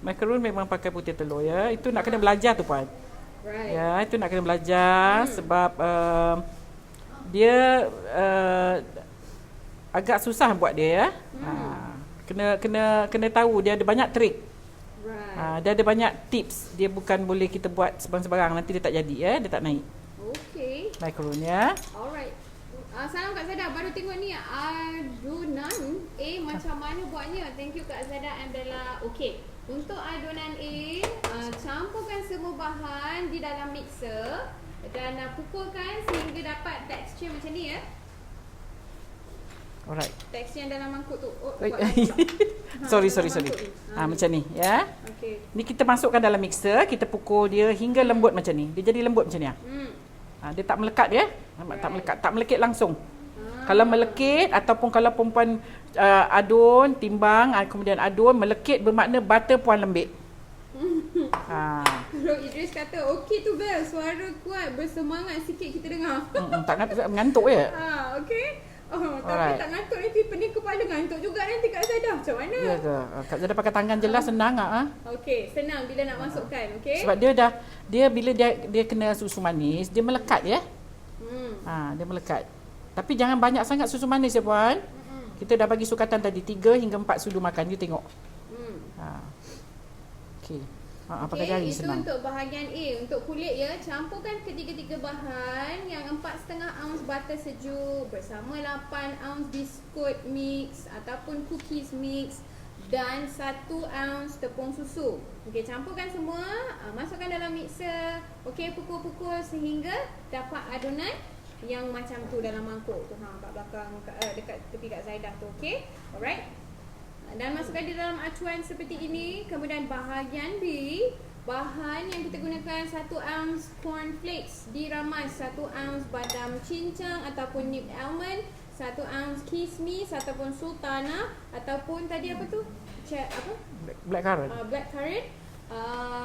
Macaron memang pakai putih telur ya. Itu nak kena belajar tu Puan. Right. Ya, itu nak kena belajar sebab dia agak susah buat dia ya. Kena tahu dia ada banyak trik. Right. Dia ada banyak tips. Dia bukan boleh kita buat sebarang-sebarang nanti dia tak jadi ya, dia tak naik. Okey. Macaron ya. Alright. Salam Kak Zaida, baru tengok ni adonan macam mana buatnya. Thank you Kak Zaida and Bella. Okey. Untuk adonan campurkan semua bahan di dalam mixer dan pukulkan sehingga dapat tekstur macam ni ya. Alright. Tekstur yang dalam mangkuk tu. Sorry. Macam ni ya. Okey. Ni kita masukkan dalam mixer, kita pukul dia hingga lembut macam ni. Dia jadi lembut macam ni. Dia tak melekat ya. Tak melekit langsung. Kalau melekit ataupun kalau perempuan adun, timbang, kemudian adun, melekit bermakna butter puan lembik. Kalau Idris kata, okey tu Bel, suara kuat, bersemangat sikit kita dengar. Tak ngantuk ya? Okey. Tapi tak ngantuk nanti pening kepala, ngantuk juga nanti Kak Zaida. Macam mana? Ya ke? Kak Zaida pakai tangan jelas senang Okey, senang bila nak masukkan, okey? Sebab dia bila dia kena susu manis, dia melekat ya. Dia melekat. Tapi jangan banyak sangat susu manis ya puan. Kita dah bagi sukatan tadi 3 hingga 4 sudu makan. You tengok. Okey. Pakai jari itu senang. untuk bahagian A. Untuk kulit ya, campurkan ketiga-tiga bahan yang 4,5 ounce butter sejuk bersama 8 ounce biskut mix ataupun cookies mix dan 1 ounce tepung susu. Okey, campurkan semua, masukkan dalam mixer. Okey, pukul-pukul sehingga dapat adunan yang macam tu dalam mangkuk tu, kat belakang, dekat tepi Kak Zaidah tu. Okey, alright. Dan masukkan di dalam acuan seperti ini. Kemudian bahagian B, bahan yang kita gunakan 1 ounce cornflakes diramas, 1 ounce badam cincang ataupun nib almond, 1 ounce kismis ataupun sultana, ataupun tadi apa tu? Black currant. Black currant.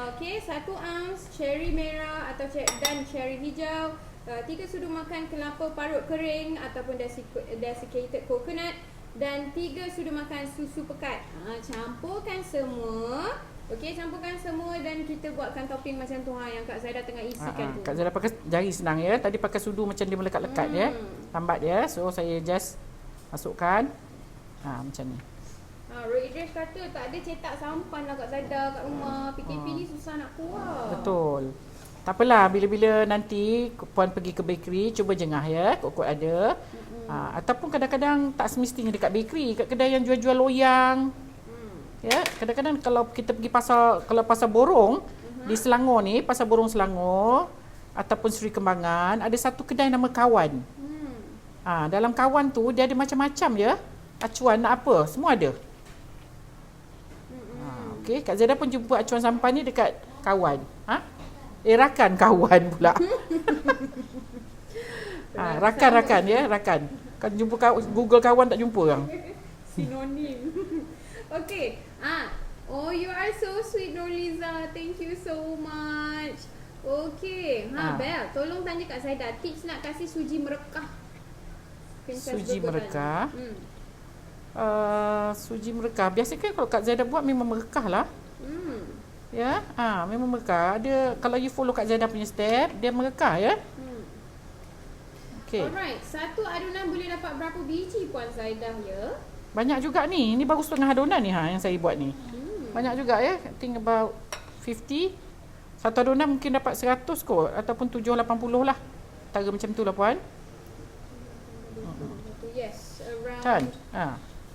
Okey, 1 ounce cherry merah atau dan cherry hijau, 3 sudu makan kelapa parut kering ataupun desiccated coconut, dan 3 sudu makan susu pekat. Campurkan semua. Okey, campurkan semua dan kita buatkan topping macam tu yang Kak Zaidah tengah isikan tu. Kak Zaidah pakai jari senang ya. Tadi pakai sudu macam dia melekat-lekat ya. Lambat ya. So saya just masukkan. Macam ni. Roy Idris kata tak ada cetak sampan lah Kak Zaidah kat rumah. PKP ni susah nak keluar. Betul. Tak apalah, bila-bila nanti puan pergi ke bakery, cuba jengah ya, kot-kot ada. Ataupun kadang-kadang tak semestinya dekat bakery, kat kedai yang jual-jual loyang. Ya, kadang-kadang kalau kita pergi pasar borong di Selangor ni, pasar borong Selangor ataupun Seri Kembangan, ada satu kedai nama Kawan. Dalam Kawan tu dia ada macam-macam ya. Acuan nak apa, semua ada. Okey, Kak Zaidah pun jumpa acuan sampan ni dekat Kawan. Rakan Kawan pula. Rakan ya, rakan. Kan jumpa Google Kawan tak jumpa orang. Sinonim. Okey. Oh, you are so sweet Nurliza. Thank you so much. Okey. Bel, tolong tanya Kak Zaidah tips nak kasih suji merekah. Suji merekah. Suji merekah. Biasanya kalau Kak Zaidah buat memang merekah lah. Ya, memang merekah. Ada, kalau you follow Kak Zaidah punya step, dia merekah ya. Okey. Alright, satu adunan boleh dapat berapa biji Puan Zaidah ya? Banyak juga ni. Ini baru setengah adunan ni yang saya buat ni. Banyak juga ya. I think about 50. Satu adunan mungkin dapat 100 kot ataupun 780 lah. Antara macam tu lah puan. Yes, around. Kan?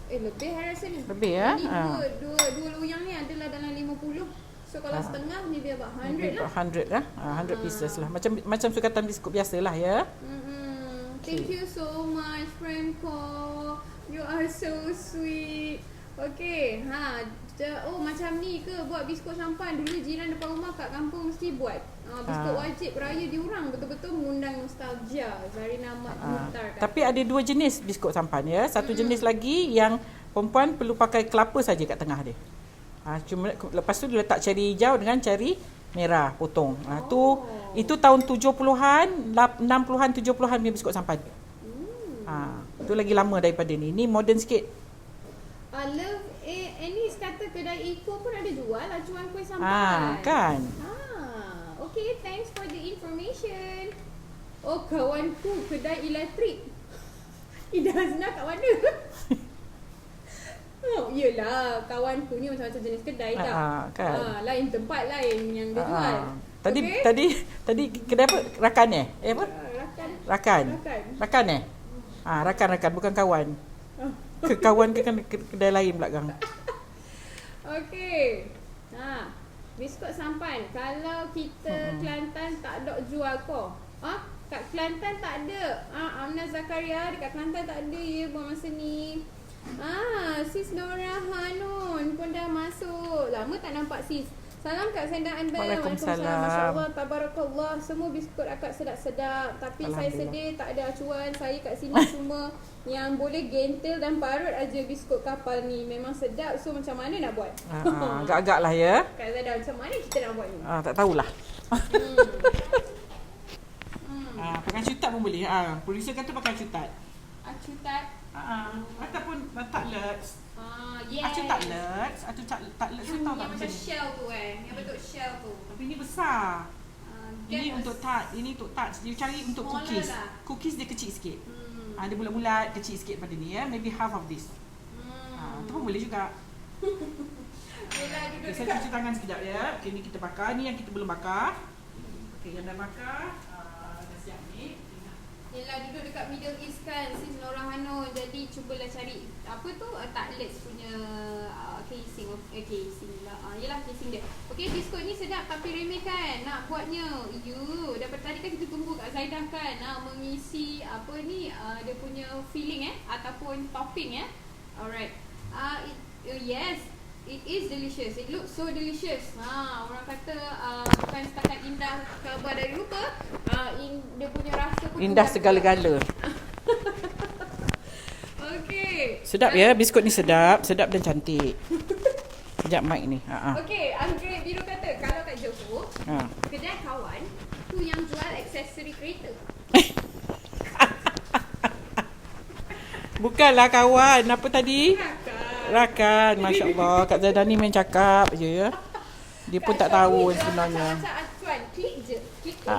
Lebih saya rasa ni. Lebih ya. Dua loyang ni adalah dalam 50. So kalau setengah maybe about 100 lah. 100 lah. 100 pieces lah. Macam sukatan biskut biasalah ya. Thank you so much Franco. You are so sweet. Okay. Macam ni ke buat biskut sampan? Dulu jiran depan rumah kat kampung mesti buat. Biskut wajib raya diorang betul-betul mengundang nostalgia. Zarina Ahmad Muhtar kata. Tapi ada 2 jenis biskut sampan ya. Satu jenis lagi yang perempuan perlu pakai kelapa saja kat tengah dia. Cuma lepas tu dia letak cherry hijau dengan cherry merah potong. Itu tahun 70-an, 60-an, 70-an punya biskut sampan. Itu lagi lama daripada ni. Ni modern sikit. Love Anis kata kedai Eco pun ada jual acuan kuih sampan. Kan? Okay, thanks for the information. Oh, kawanku kedai elektrik. Ida Hazna kat mana? Yelah, kawanku ni macam-macam jenis kedai tak? Kan? Lain tempat lain yang dia jual. Tadi kedai apa? Rakan apa? Rakan. Rakan bukan kawan. Kawan ke kan kedai lain belakang. Okey. Biskut sampan. Kalau kita Kelantan tak ada jual ko. Kat Kelantan tak ada. Amna Zakaria dekat Kelantan tak ada ya buat masa ni. Sis Nora Hanun pun dah masuk. Lama tak nampak sis. Salam Kak Senda Anbel. Waalaikumsalam. Masya-Allah, tabarakallah. Semua biskut akak sedap-sedap. Tapi saya sedih tak ada acuan. Saya kat sini semua yang boleh gentil dan parut aja biskut kapal ni. Memang sedap. So macam mana nak buat? Agak-agak lah ya. Kak Zaidah, macam mana kita nak buat ni? Tak tahulah. Pakai cutat pun boleh. Producer kata pakai cutat. Cutat? Ataupun taklets. Yes. Taklets. Taklets tu tahu tak yang macam macam ni? shell tu Yang bentuk shell tu. Tapi ni besar. Ini untuk tart, ini untuk tart. You cari untuk Smaller cookies. lah. Cookies dia kecil sikit. Dia bulat-bulat, kecil sikit pada ni ya. Maybe half of this. Tu pun boleh juga. Yelah, duduk Okay, saya dekat. cuci tangan sekejap ya. Okay, ni kita bakar. Ni yang kita belum bakar. Okay, yang dah bakar. Dah siap ni. Yelah, duduk dekat Middle East kan, sis Nora Hano. Jadi cubalah cari apa tu, Tartlets punya casing. Casing lah. Yelah, casing dia. Okay, biskut ni sedap tapi remeh kan nak buatnya. Daripada tadi kan kita tunggu Kak Zaidah kan mengisi apa ni, dia punya filling ataupun topping Alright. Yes, it is delicious. It looks so delicious. Orang kata bukan setakat indah khabar dari rupa, dia punya rasa pun Indah segala-gala. Okey. Sedap ya, biskut ni sedap. Sedap dan cantik. Sekejap mic ni. Okey, Anggrek Biru kata kalau kat Johor, Ha. kedai kawan tu yang jual aksesori kereta. Bukanlah kawan. Apa tadi? Kakak. Rakan. Masya Allah. Kak Zaidah ni main cakap je ya. Dia pun tak tahu sebenarnya. Macam acuan, klik je. Klik je.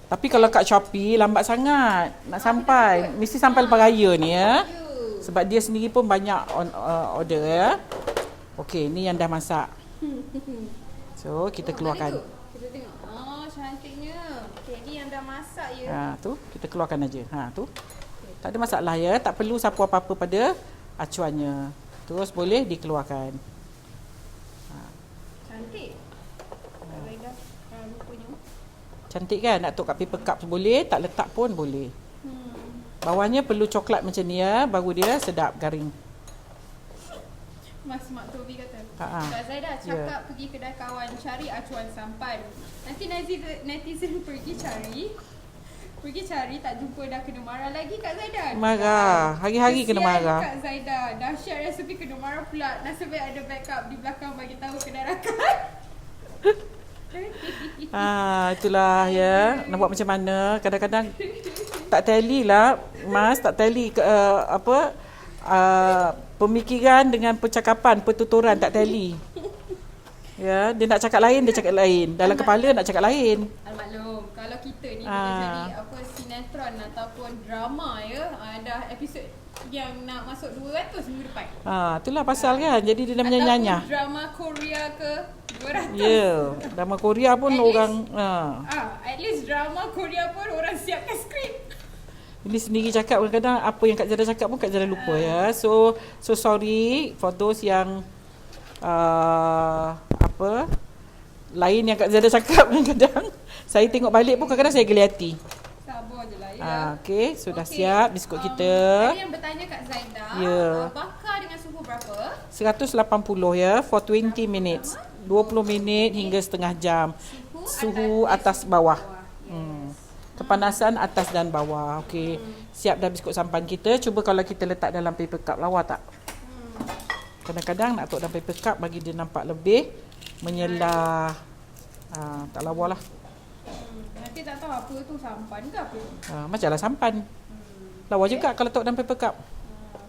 Tapi kalau kat Shopee lambat sangat nak sampai. Mesti sampai lepas raya ni ya. Sebab dia sendiri pun banyak order ya. Okey, ni yang dah masak. So, kita keluarkan. Kita tengok. Cantiknya. Okey, ni yang dah masak ya. Tu, kita keluarkan aja. Tu. Tak ada masalah ya. Tak perlu sapu apa-apa pada acuannya. Terus boleh dikeluarkan. Cantik. Zaidah rupanya. Cantik kan? Nak tuk kat paper cup boleh, tak letak pun boleh. Bawahnya perlu coklat macam ni ya, baru dia sedap garing. Mas Mak Tobi kata. Kak Zaidah cakap pergi kedai kawan cari acuan sampan. Nanti netizen pergi cari tak jumpa dah kena marah lagi Kak Zaidah. Marah. Hari-hari kena Kesian marah. Kak Zaidah. Dahsyat resepi kena marah pula. Nasib baik ada backup di belakang bagi tahu kedai rakan. Itulah ya. Nak buat macam mana? Kadang-kadang tak tally lah, Mas, tak tally pemikiran dengan percakapan, pertuturan tak tally. Ya, dia nak cakap lain, dia cakap lain. Dalam kepala nak cakap lain. Almaklum, kalau kita ni boleh jadi apa sinetron ataupun drama ya, ada episod yang nak masuk 200 minggu depan. Itulah pasal kan. Jadi dia dah menyanyi-nyanyah. Ataupun drama Korea ke 200. Ya, drama Korea pun At orang at least drama Korea pun orang siapkan skrip. ini sendiri cakap kadang-kadang apa yang Kak Zara cakap pun Kak Zara lupa ya. So sorry for those yang lain yang Kak Zara cakap kadang-kadang saya tengok balik pun kadang-kadang saya geli hati. Sabar je lah ya. Okey, sudah siap biskut kita. Ada yang bertanya Kak Zaidah, Ya. bakar dengan suhu berapa? 180 ya for 20 minutes. 20 minit hingga setengah jam. Suhu atas bawah. Kepanasan atas dan bawah. Okey. Siap dah biskut sampan kita. Cuba kalau kita letak dalam paper cup, lawa tak? Kadang-kadang nak letak dalam paper cup bagi dia nampak lebih menyelah. Tak lawa lah. Nanti tak tahu apa tu sampan ke apa. Macamlah sampan. Lawa juga kalau letak dalam paper cup.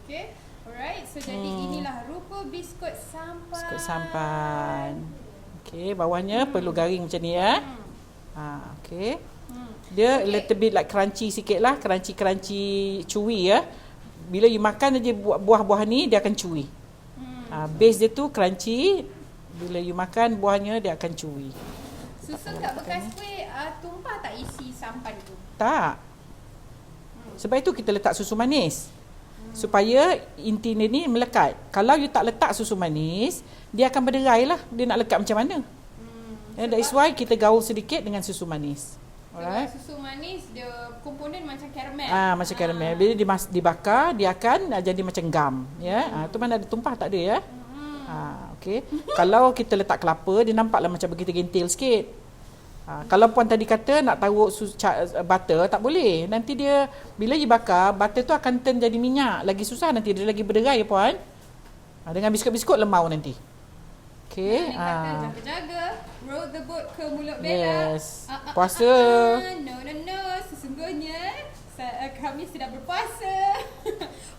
Okey. Alright. So jadi inilah rupa biskut sampan. Biskut sampan. Okey, bawahnya perlu garing macam ni ya. Okey. Dia little bit like crunchy sikit lah. Crunchy chewy ya. Bila you makan aja buah-buah ni, dia akan chewy. Base dia tu crunchy. Bila you makan buahnya, dia akan chewy. Susun kat bekas kuih tumpah tak isi sampan tu? Tak. Sebab itu kita letak susu manis. Supaya inti dia ni melekat. Kalau you tak letak susu manis, dia akan berderai lah. Dia nak lekat macam mana. That is why kita gaul sedikit dengan susu manis. Alright. Susu manis dia komponen macam karamel. Macam karamel. Bila dibakar, dia akan jadi macam gam, ya. Tu mana ada tumpah tak ada ya. Okey. Kalau kita letak kelapa, dia nampaklah macam begitu gentil sikit. Kalau puan tadi kata nak taruh butter, tak boleh. Nanti dia bila dibakar, butter tu akan turn jadi minyak. Lagi susah nanti dia lagi berderai puan. Dengan biskut-biskut lemau nanti. Okey. Jaga-jaga. Roll the boat ke mulut Bella. Yes. Puasa. No. Sesungguhnya kami sedang berpuasa.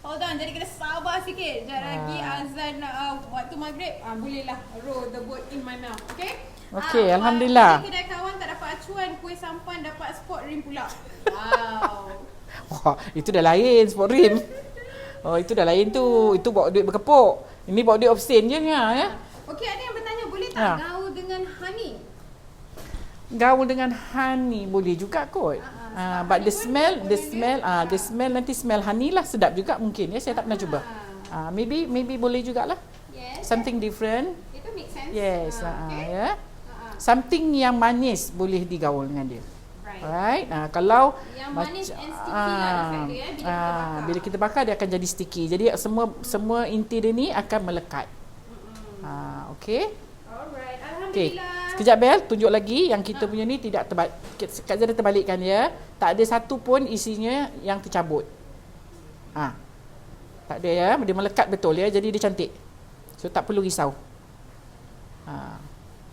Hold on, jadi kena sabar sikit. Sekejap lagi azan waktu maghrib. Bolehlah roll the boat in my mouth. Okay? Okey, alhamdulillah. Kedai kawan tak dapat acuan kuih sampan dapat spot rim pula. Wow. Wah, itu dah lain sport rim. Oh, itu dah lain tu. Itu bawa duit berkepuk. Ini bawa duit obscene je ni ya. Okey, ada yang bertanya boleh tak gaul dengan honey? Gaul dengan honey boleh juga kot. But the smell nanti smell honey lah, sedap juga mungkin ya. Saya tak pernah cuba. Maybe boleh jugalah. Yes. Something different. Itu make sense. Yes, Okay. ya. Something yang manis boleh digaul dengan dia. Right. Right. Kalau Yang manis and sticky lah efek dia bila kita bakar dia akan jadi sticky. Jadi semua inti dia ni akan melekat. Okey. Alright. Okey. Alhamdulillah. Sekejap Bel, tunjuk lagi yang kita punya ni tidak Kak Zara terbalikkan ya. Tak ada satu pun isinya yang tercabut. Tak ada ya, dia melekat betul ya. Jadi dia cantik. So tak perlu risau.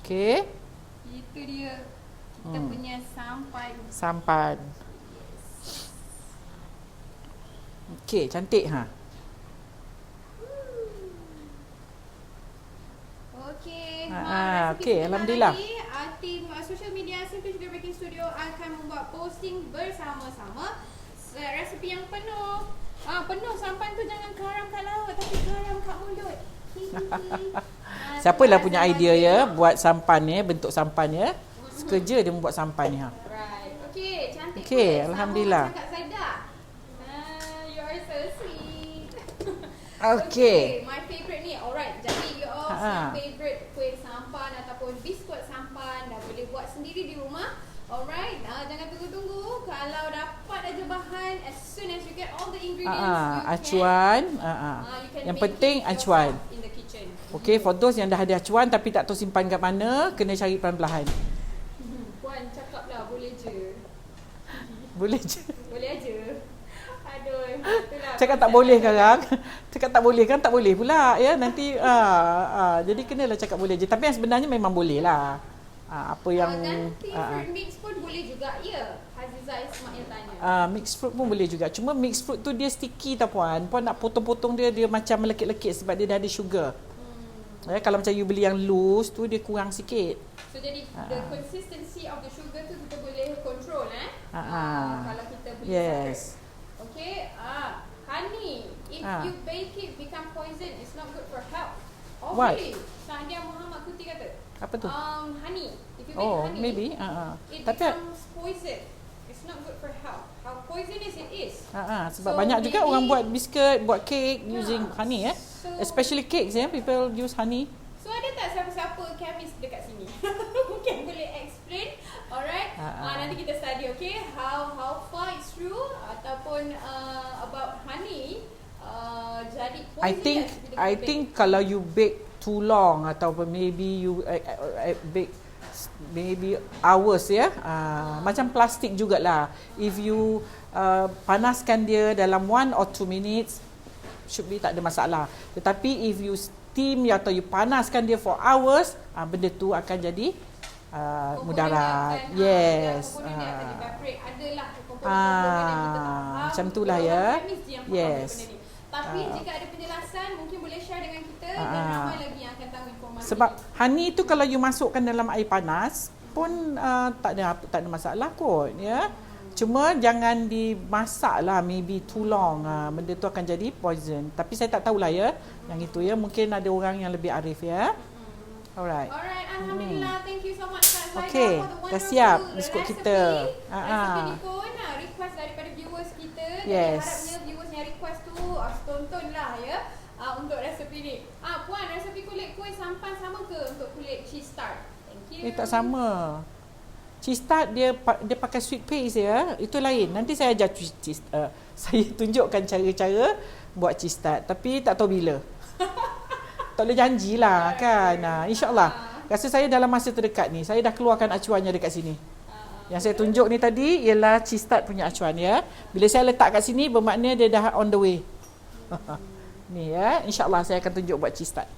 Okey. Itu dia. Kita punya Sampan. Okey, cantik Okey. Okey, alhamdulillah. Tim social media Simple Sugar Baking Studio akan membuat posting bersama-sama resepi yang penuh. Penuh sampan tu jangan karam kat laut tapi karam kat mulut. Siapalah punya idea ya buat sampan ya, bentuk sampan ya. Sekerja dia membuat sampan ni Right. Okey, cantik. Okey, alhamdulillah. Cakap Zaidah. You are so sweet. Okey. My favourite ni. Alright, jadi you all yang favourite kuih sampan ataupun biskut sampan dah boleh buat sendiri di rumah. Alright, jangan tunggu-tunggu. Kalau dapat aja bahan, as soon as you get all the ingredients, acuan. you can Yang make penting it acuan. yourself in the kitchen. Okey, for those yang dah ada acuan tapi tak tahu simpan kat mana, kena cari perlahan-lahan. Puan cakaplah boleh je. Boleh je. Boleh aja. Aduh, itulah. Cakap tak boleh sekarang. Cakap tak boleh kan tak boleh pula ya. Nanti jadi kenalah cakap boleh je. Tapi yang sebenarnya memang boleh lah. Apa yang ganti fruit mix pun boleh juga ya. Haziza Ismail yang tanya. Mixed fruit pun boleh juga. Cuma mixed fruit tu dia sticky tau puan. Puan nak potong-potong dia macam melekit-lekit sebab dia dah ada sugar. Kalau macam you beli yang loose tu dia kurang sikit. So jadi the consistency of the sugar tu kita boleh control kalau kita beli separate. Okay, honey, if you bake it become poison, it's not good for health. Oh Why? really? Sahdia Muhammad Kuti kata. Apa tu? Honey, if you bake honey, maybe. It Tapi becomes poison. It's not good for health. How poisonous it is. sebab So banyak juga maybe- orang buat biscuit, buat cake using honey So- Especially cakes people use honey. So ada tak siapa-siapa chemist dekat sini? Mungkin boleh explain. Alright. Nanti kita study, okay? How far it's true ataupun about honey jadi poison. I think kalau you bake too long ataupun maybe you bake maybe hours ya. Macam plastik jugalah. If you panaskan dia dalam 1 or 2 minutes should be tak ada masalah. Tetapi if you steam atau you panaskan dia for hours, benda tu akan jadi mudarat. Yes. Adalah Macam itulah ya. Yes. Tapi jika ada penjelasan mungkin boleh share dengan kita dan ramai lagi yang akan tahu informasi. Sebab honey tu kalau you masukkan dalam air panas pun tak ada masalah kot ya. Cuma jangan dimasak lah maybe too long. Benda tu akan jadi poison. Tapi saya tak tahulah ya yang itu ya. Mungkin ada orang yang lebih arif ya. Alright. Alhamdulillah. Thank you so much Kak Zaida Okay, for the wonderful dah siap recipe. biskut kita. Recipe ni pun request daripada viewers kita. Yes. Jadi harapnya viewers yang request tu tontonlah ya untuk resepi ni. Puan, resepi kulit kuih sampan sama ke untuk kulit cheese tart? Thank you. Tak sama. Cheese tart dia pakai sweet paste ya. Itu lain. Nanti saya ajar cheese saya tunjukkan cara-cara buat cheese tart tapi tak tahu bila. Tak boleh janjilah kan. InsyaAllah. Rasa saya dalam masa terdekat ni saya dah keluarkan acuannya dekat sini. Yang saya tunjuk ni tadi ialah cheese tart punya acuan ya. Bila saya letak kat sini bermakna dia dah on the way. Ni ya, insya-Allah saya akan tunjuk buat cheese tart.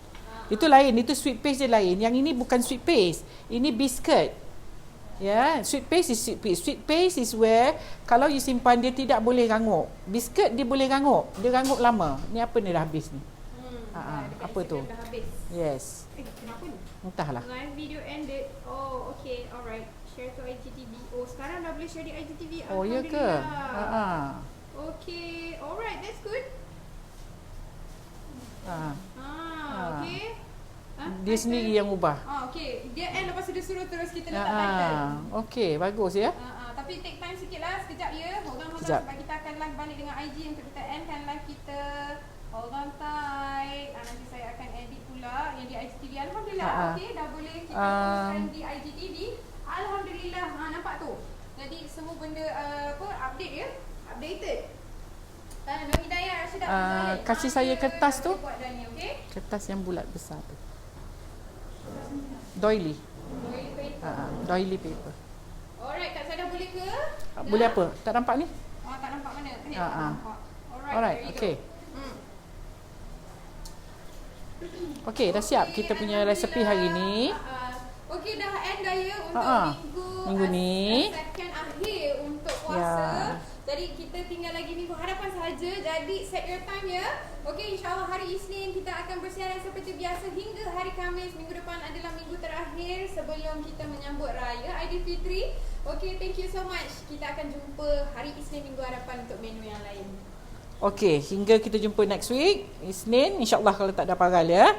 Itu lain, itu sweet paste dia lain. Yang ini bukan sweet paste. Ini biscuit. Ya, sweet paste is sweet paste. Sweet paste is where kalau you simpan dia tidak boleh rangup. Biscuit dia boleh rangup. Dia rangup lama. Ni apa ni dah habis ni? Apa tu? Dah habis. Yes. Kenapa ni? Entahlah. Live video ended. Oh, okay. Alright. Share to IGTV. Oh, sekarang dah boleh share di IGTV. Oh, ya ke? Okay, alright, that's good. Okay. Dia sendiri yang ubah. Okay. Dia end lepas tu dia suruh terus kita letak title. Okay, bagus ya. Tapi take time sikit lah, sekejap ya. Hold on, Sekejap. sebab kita akan live balik dengan IG untuk kita endkan live kita. Hold on tight. Nanti saya akan edit pula yang di IGTV. Alhamdulillah, okay, dah boleh kita postkan di IGTV. Alhamdulillah, nampak tu. Jadi semua benda update ya, updated. Nur Hidayah, Rashidah, kasih saya kertas tu. Buat dah ni, okay? Kertas yang bulat besar tu. Doily. Doily paper. Alright, Kak Sada boleh ke? Boleh apa? Tak nampak ni? Tak nampak mana? Ni tak nampak. Alright, okay. Okay, dah siap kita punya resepi hari ni. Okay, dah end dah ya untuk minggu ni. Second akhir untuk puasa. Jadi kita tinggal lagi minggu hadapan sahaja. Jadi set your time ya. Okay, insyaAllah hari Isnin kita akan bersiaran seperti biasa hingga hari Khamis. Minggu depan adalah minggu terakhir sebelum kita menyambut Raya Aidilfitri. Okay, thank you so much. Kita akan jumpa hari Isnin minggu hadapan untuk menu yang lain. Okay, hingga kita jumpa next week Isnin, insyaAllah kalau tak ada paral ya.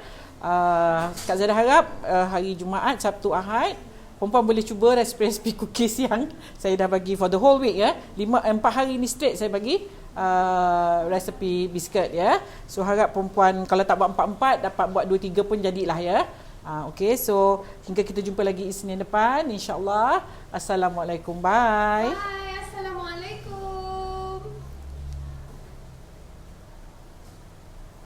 Kak Zada harap hari Jumaat, Sabtu, Ahad perempuan boleh cuba resipi cookies yang saya dah bagi for the whole week ya. 4 hari ni straight saya bagi resipi biskut ya. So harap perempuan kalau tak buat 4-4 dapat buat 2-3 pun jadilah ya. Okay, so hingga kita jumpa lagi Isnin depan insyaAllah. Assalamualaikum, bye.